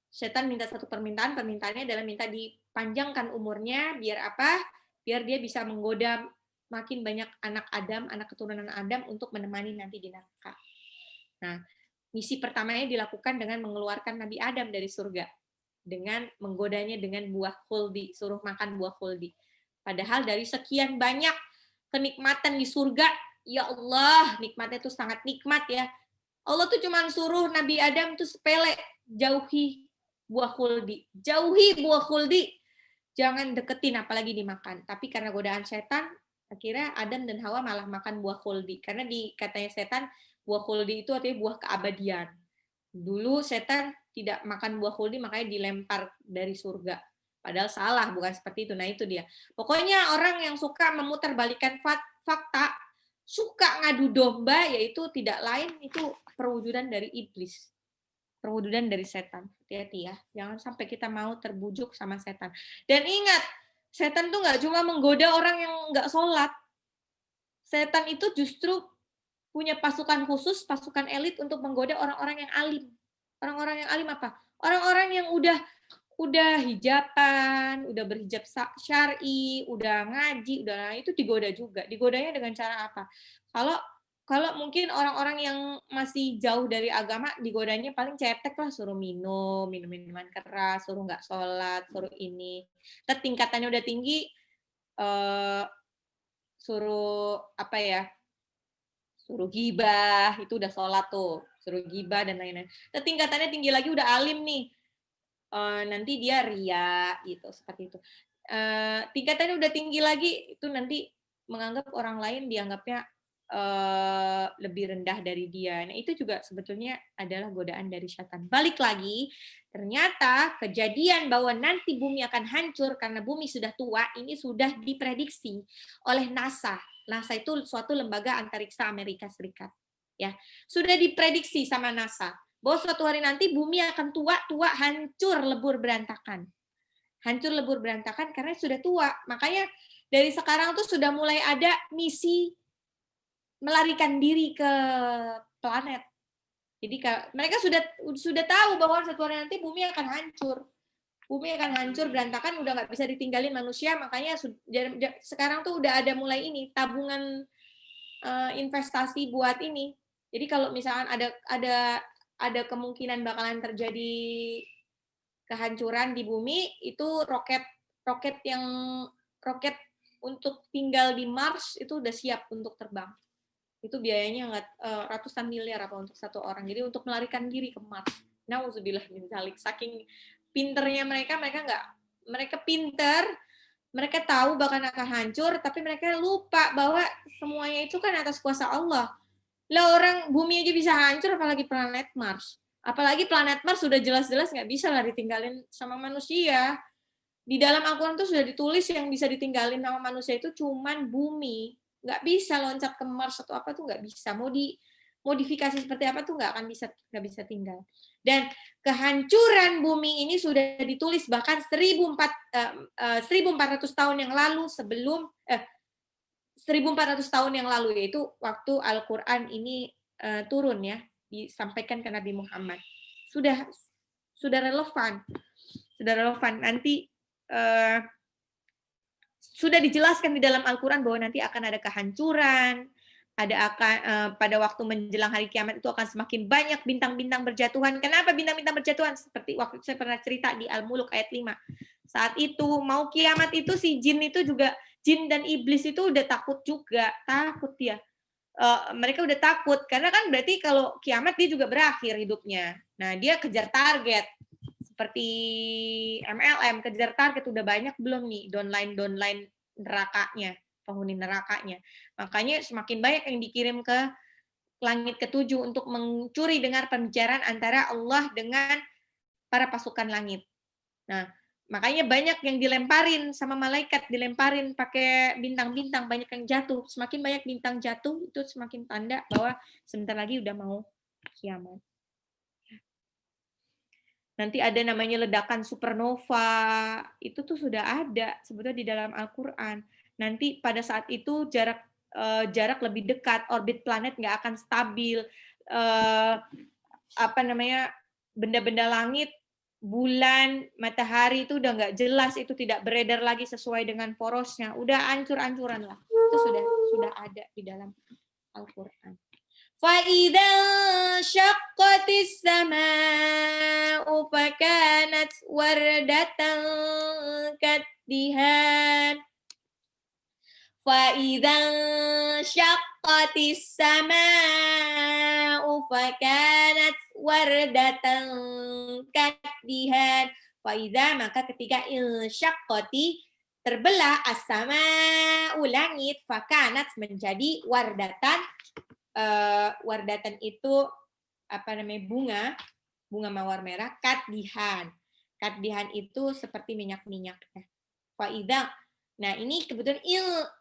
setan minta satu permintaannya adalah minta dipanjangkan umurnya, biar apa? Biar dia bisa menggoda makin banyak anak Adam, anak keturunan Adam untuk menemani nanti di neraka. Nah, misi pertamanya dilakukan dengan mengeluarkan Nabi Adam dari surga, dengan menggodanya dengan buah khuldi, suruh makan buah khuldi. Padahal dari sekian banyak kenikmatan di surga, ya Allah, nikmatnya itu sangat nikmat ya. Allah tuh cuma suruh Nabi Adam tuh sepele, jauhi buah khuldi. Jauhi buah khuldi. Jangan deketin apalagi dimakan. Tapi karena godaan setan, akhirnya Adam dan Hawa malah makan buah khuldi. Karena katanya setan, buah khuldi itu artinya buah keabadian. Dulu setan tidak makan buah khuldi, makanya dilempar dari surga. Padahal salah, bukan seperti itu. Nah itu dia. Pokoknya orang yang suka memutarbalikkan fakta, suka ngadu domba, yaitu tidak lain itu perwujudan dari iblis. Perwujudan dari setan. Hati-hati ya. Jangan sampai kita mau terbujuk sama setan. Dan ingat, setan tuh nggak cuma menggoda orang yang nggak sholat. Setan itu justru punya pasukan khusus, pasukan elit untuk menggoda orang-orang yang alim. Orang-orang yang alim apa? Orang-orang yang udah hijaban, udah berhijab syar'i, udah ngaji, itu digoda juga. Digodanya dengan cara apa? Kalau mungkin orang-orang yang masih jauh dari agama, digodanya paling cetek lah, suruh minum minuman keras, suruh nggak sholat, suruh ini. Tingkatannya udah tinggi, suruh apa ya? Suruh gibah, itu udah sholat tuh, suruh gibah dan lain-lain. Tingkatannya tinggi lagi udah alim nih, nanti dia ria gitu, seperti itu. Tingkatannya udah tinggi lagi, itu nanti menganggap orang lain dianggapnya lebih rendah dari dia. Nah itu juga sebetulnya adalah godaan dari syaitan. Balik lagi, ternyata kejadian bahwa nanti bumi akan hancur karena bumi sudah tua, ini sudah diprediksi oleh NASA. NASA itu suatu lembaga antariksa Amerika Serikat. Ya, sudah diprediksi sama NASA bahwa suatu hari nanti bumi akan tua, hancur, lebur berantakan. Hancur, lebur berantakan karena sudah tua. Makanya dari sekarang tuh sudah mulai ada misi melarikan diri ke planet. Jadi mereka sudah tahu bahwa suatu hari nanti bumi akan hancur. Bumi akan hancur, berantakan, udah nggak bisa ditinggalin manusia, makanya sekarang tuh udah ada mulai ini, tabungan investasi buat ini. Jadi kalau misalkan ada kemungkinan bakalan terjadi kehancuran di bumi, itu roket untuk tinggal di Mars itu udah siap untuk terbang. Itu biayanya ratusan miliar apa untuk satu orang. Jadi untuk melarikan diri ke Mars. Nauzubillah min dzalik. Saking pinternya mereka pinter, mereka tahu bahkan akan hancur, tapi mereka lupa bahwa semuanya itu kan atas kuasa Allah. Lah orang bumi aja bisa hancur, apalagi planet Mars. Apalagi planet Mars sudah jelas-jelas nggak bisa lah ditinggalin sama manusia. Di dalam Al-Quran tuh sudah ditulis yang bisa ditinggalin sama manusia itu cuman bumi. Nggak bisa loncat ke Mars atau apa tuh nggak bisa. Mau dimodifikasi seperti apa tuh nggak bisa tinggal. Dan kehancuran bumi ini sudah ditulis bahkan 1400 tahun yang lalu 1400 tahun yang lalu, yaitu waktu Al-Quran ini turun ya, disampaikan ke Nabi Muhammad. Sudah relevan. Nanti sudah dijelaskan di dalam Al-Quran bahwa nanti akan ada kehancuran, pada waktu menjelang hari kiamat itu akan semakin banyak bintang-bintang berjatuhan. Kenapa bintang-bintang berjatuhan? Seperti waktu saya pernah cerita di Al-Muluk ayat 5. Saat itu mau kiamat itu si jin dan iblis itu udah takut juga, dia. Mereka udah takut karena kan berarti kalau kiamat dia juga berakhir hidupnya. Nah, dia kejar target. Seperti MLM, kejar target udah banyak belum nih downline nerakanya, penghuni nerakanya. Makanya semakin banyak yang dikirim ke langit ketujuh untuk mencuri dengar pembicaraan antara Allah dengan para pasukan langit. Nah, makanya banyak yang dilemparin sama malaikat, dilemparin pakai bintang-bintang, banyak yang jatuh. Semakin banyak bintang jatuh, itu semakin tanda bahwa sebentar lagi udah mau kiamat. Nanti ada namanya ledakan supernova, itu tuh sudah ada sebetulnya di dalam Al-Quran. Nanti pada saat itu jarak lebih dekat, orbit planet nggak akan stabil, benda-benda langit, bulan, matahari itu udah nggak jelas, itu tidak beredar lagi sesuai dengan porosnya, udah ancur-ancuran lah. Itu sudah ada di dalam Al-Quran. فَإِذَا انشَقَّتِ السَّمَاءُ فَكَانَتْ وَرْدَةً كَالدِّهَانِ. فَإِذَا انشَقَّتِ السَّمَاءُ فَكَانَتْ وَرْدَةً كَالدِّهَانِ. فَإِذَا, maka ketika insyaqqati, terbelah, as-sama'u, langit, fakanat, menjadi wardatan. Wardatan itu apa namanya, bunga mawar merah, kaddihan. Kaddihan itu seperti minyak-minyak. Fa'idha. Nah, ini kebetulan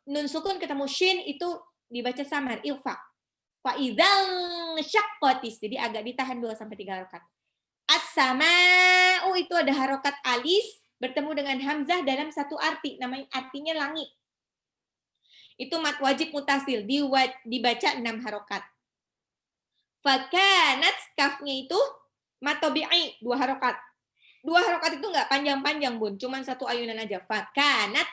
nun sukun ketemu shin itu dibaca samar, ilfa. Fa'idhang syaqqatis. Jadi agak ditahan 2 sampai 3 harokat. As-sama'u itu ada harokat alis bertemu dengan hamzah dalam satu arti, namanya artinya langit. Itu mat wajib mutasil, dibaca 6 harokat. Fakanat, kafnya itu mat tabi'i 2 harokat. 2 harokat itu enggak panjang-panjang, Bun, cuman 1 ayunan aja. Fakanat,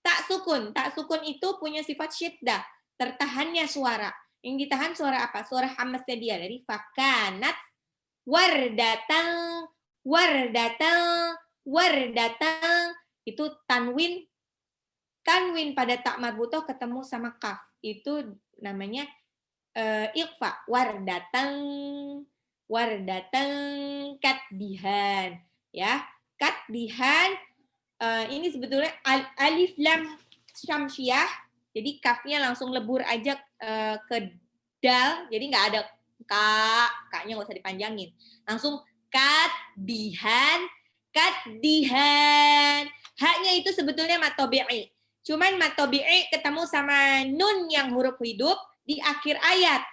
tak sukun. Tak sukun itu punya sifat syiddah, tertahannya suara. Yang ditahan suara apa? Suara hamasnya dia. Dari fakanat wardatan, wardatan, wardatan. Itu tanwin pada tak marbutoh ketemu sama kaf. Itu namanya ikhfa. Wardatan, wardatan kaddihan. Ya, kaddihan. Ini sebetulnya alif lam syamsiah, jadi kafnya langsung lebur aja ke dal, jadi nggak ada kaknya nggak usah dipanjangin, langsung kaddihan, kaddihan. Haknya itu sebetulnya mat tabi'i, cuman mat tabi'i ketemu sama nun yang huruf hidup di akhir ayat,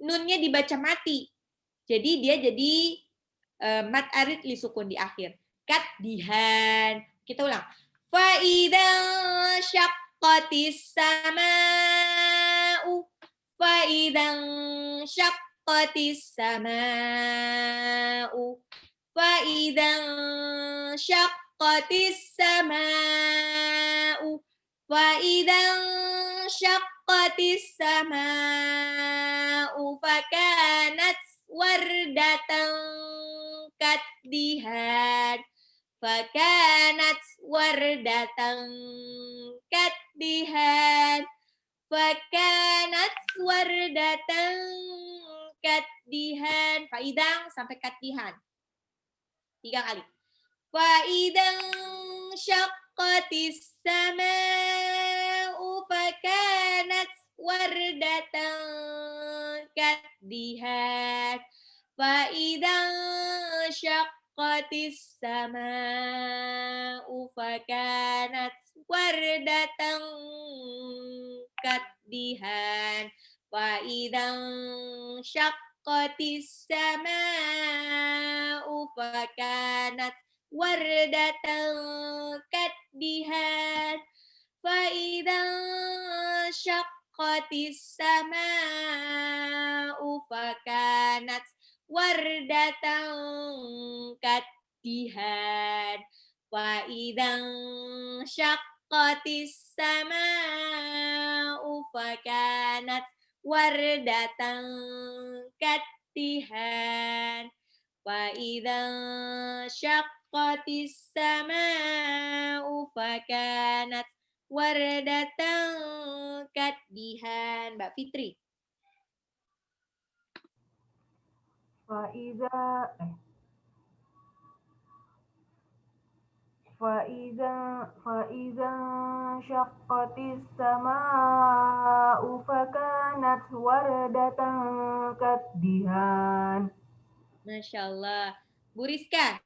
nunnya dibaca mati, jadi dia jadi mat arid li sukun di akhir. Kaddihan. Kita ulang. Fa'idha syaqqatis sama'u. Fa'idha syaqqatis sama'u. Fa'idha syaqqatis sama'u. Fa'idha syaqqatis sama'u. Fakanat wardatan kaddihan. Fakanat wardatan kaddihan. Fakanat wardatan kaddihan. Faidang sampai kaddihan 3 kali. Faidang syaqqatis sama'u fakanat wardatan kaddihan. Faidang syaqqatis sama'u fakanat wardatan kaddihan. Faidang syaqqatis sama'u fakanat wardatan kaddihan. Faidang syaqqatis sama'u fakanat wardatan kaddihan. Wa idzan syaqqatis sama'u fakanat wardatan kaddihan. Wa idzan syaqqatis sama'u fakanat wardatan kaddihan. Mbak Fitri. Faiza syaqqatis sama'u fakanat wardatan kaddihan. Masya Allah. Bu Rizka.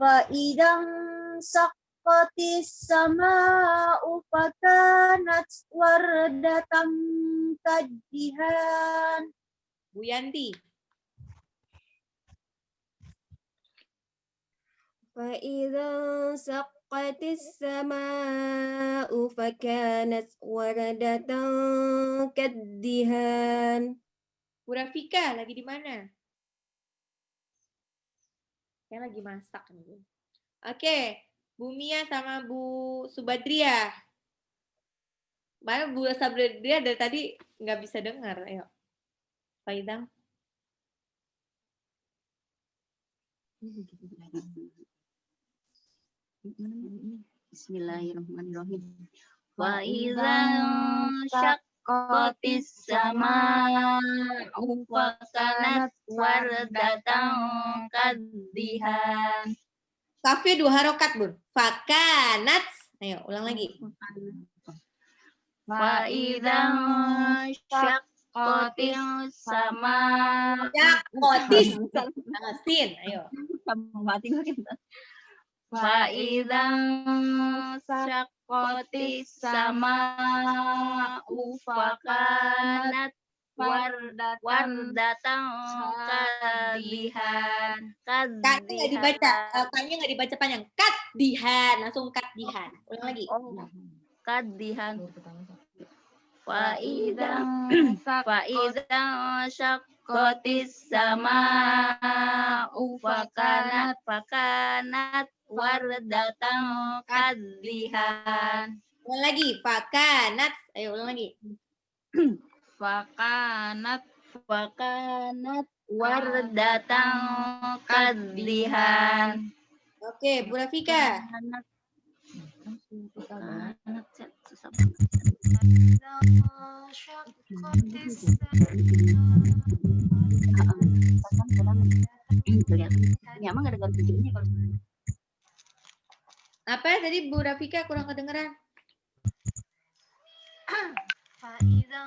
Faidang syaqqatis sama'u fakanat wardatan kaddihan. Bu Yanti. Faidang syaqqatis sama'u fakanat wardatan kaddihan. Bu Rafika lagi di mana? Saya lagi masak nih. Oke, Bu Mia sama Bu Subadria. Mana Bu Subadria dari tadi nggak bisa dengar. Ayo, Faidang. Bismillahirrahmanirrahim. Wa idzan syaqqatis samaa'u fa kanat wardatan kadhihan. Kafnya 2 harokat, Bun. Fakanat. Ayo, ulang lagi. Wa idzan syaqqatis samaa'u. Syaqqatis. Sin, ayo. Fa idzan syaqqatis samaa'u fa kanat wardatan kadhihan. Kaknya nggak dibaca, kaknya nggak dibaca panjang. Kadhihan, langsung kadhihan. Ulang lagi. Kadhihan. Fa idzan syaqqatis samaa'u fa kanat wardatan kadhihan. Ulang lagi. Fakanat. Ayo ulang lagi. Fakanat wardatan kadhihan. Oke, Bu Rafika. Apa tadi Bu Rafika kurang kedengeran? فإذا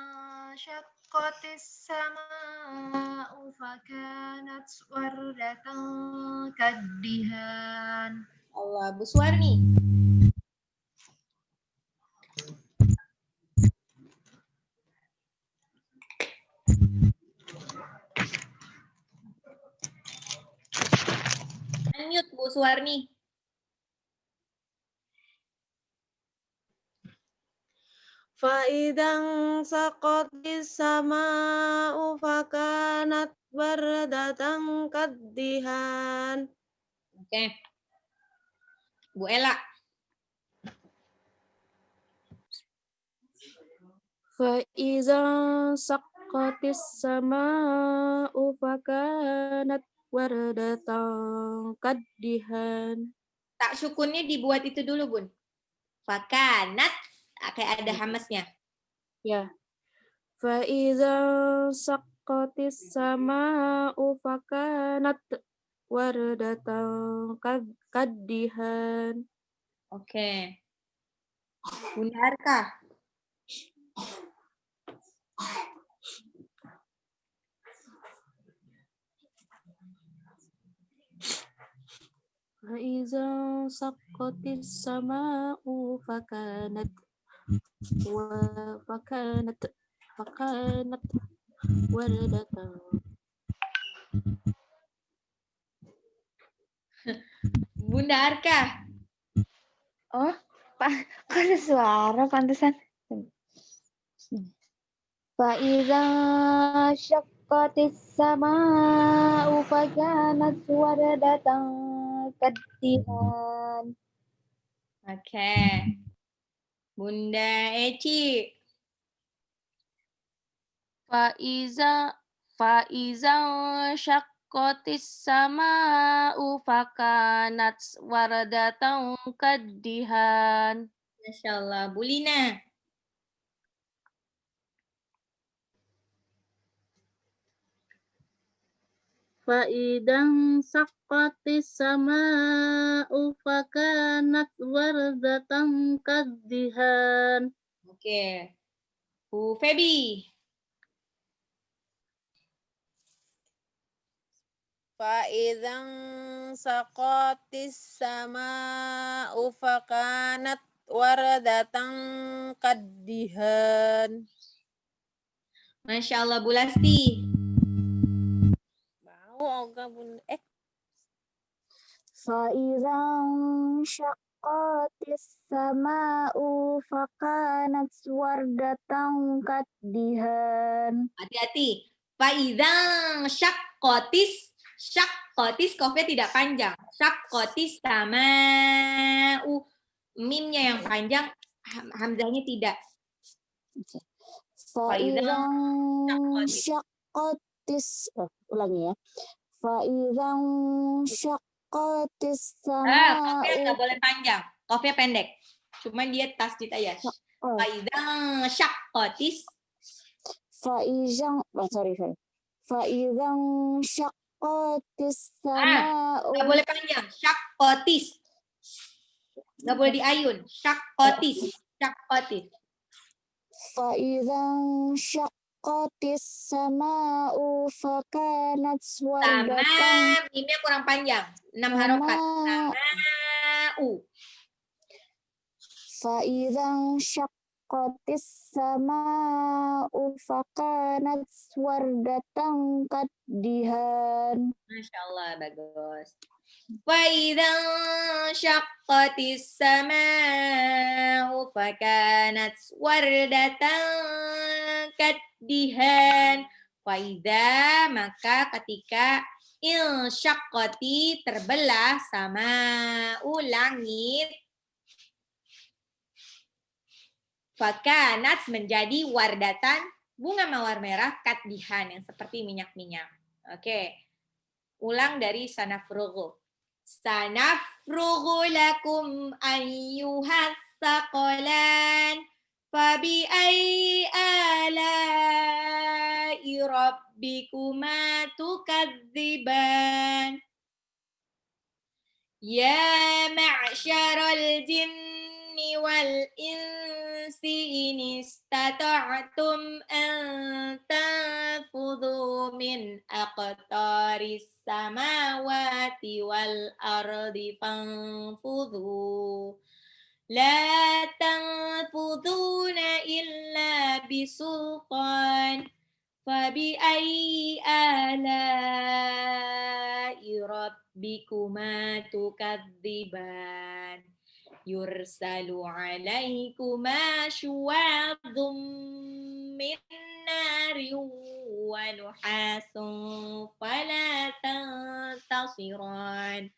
انشقت السماء فكانت وردة كالدهان. Allah, Bu Suwarni. Unmute Bu Suwarni. Fa'idang saqatis sama'u fakanat wardatan kaddihan. Oke. Bu Ella. Fa'idang saqatis sama'u fakanat wardatan kaddihan. Tak syukunnya dibuat itu dulu, Bun. Fakanat. Kayak ada hamasnya. Ya. Fa'idza saqqatis sama'u fakanat wardatan kaddihan. Oke. Bunda Arka. Fa'idza saqqatis sama'u fakanat wardatan. Bunda Arka. Oh, Pak, kok ada suara pantesan. Fa'idza syaqqatis sama'u fakanat wardatan kaddihan. Oke. Bunda Eci. Faiza syaqqatis sama'u fakanat wardatan kaddihan. Masya Allah. Bu Lina. Fa'idang saqqatis sama'u fakanat wardatan kaddihan. Oke. Bu Febi. Fa'idang saqatis sama'u fakanat wardatan kaddihan. Masya Allah, Bu Lasti. Oga Bunda. Fa'idza syaqqatis sama'u fakanat wardatan kaddihan. Hati-hati. Fa'idzang syaqqatis. Syaqqatis, kofnya tidak panjang. Syaqqatis sama'u. Mimnya yang panjang, hamzahnya tidak. Fa'idzang syaqqatis. Ulangi ya. Fa'idang syaqqatis syaqqatis Qafnya nggak sama'u boleh panjang. Qafnya pendek. Cuma dia tasdid aja. Faidang syaqqatis. Faizang syaqqatis sama'u Nggak boleh panjang. Syaqqatis. Nggak boleh diayun. Syaqqatis. Syaqqatis. Faizang syaqqatis sama'u fakanat wardatan Mimnya kurang panjang. 6 harokat. Sama'u. Faizang syaqqatis sama'u fakanat wardatan kaddihan. Masya Allah, bagus. Faidang syaqqatis sama'u fakanat wardatan kaddihan. Faida, maka ketika syaqqati terbelah sama'u langit. Fakanat menjadi wardatan bunga mawar merah kaddihan yang seperti minyak-minyak. Oke. Ulang dari sanafrughu. Sanafrughu lakum ayyuhas saqalan fabi ayyi ala'i rabbikuma tukadziban. Ya ma'syaral jinni wal insi in istata'tum an tanfudhu min aqtaris samawati wal ardi fanfudhu. La tanfudhuna illa bisultan. Fabi ayyi ala'i rabbikuma tukadziban. Yursalu alaikuma syuwadhum min nari wa nuhasun fala tantasiran.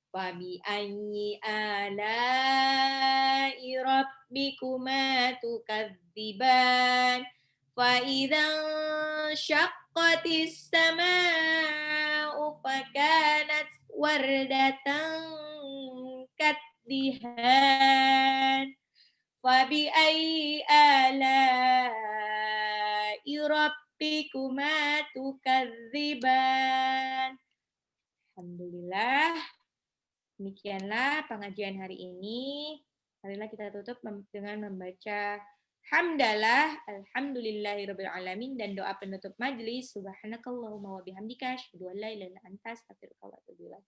Fabi ayyi ala'i rabbikuma tukadziban. Faidang syaqqatis sama'u fakanat wardatan kaddihan. Fabi ayyi ala'i rabbikuma tukadziban. Alhamdulillah. Demikianlah pengajian hari ini. Marilah kita tutup dengan membaca hamdalah, alhamdulillahirabbil alamin, dan doa penutup majelis. Subhanakallahumma wa bihamdika asyhadu an la ilaha illa anta astaghfiruka wa atubu ilaik.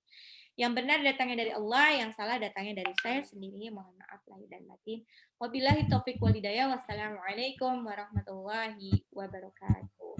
Yang benar datangnya dari Allah, yang salah datangnya dari saya sendiri. Mohon maaf lahir dan batin. Wabillahi taufiq wal hidayah. Wassalamualaikum warahmatullahi wabarakatuh.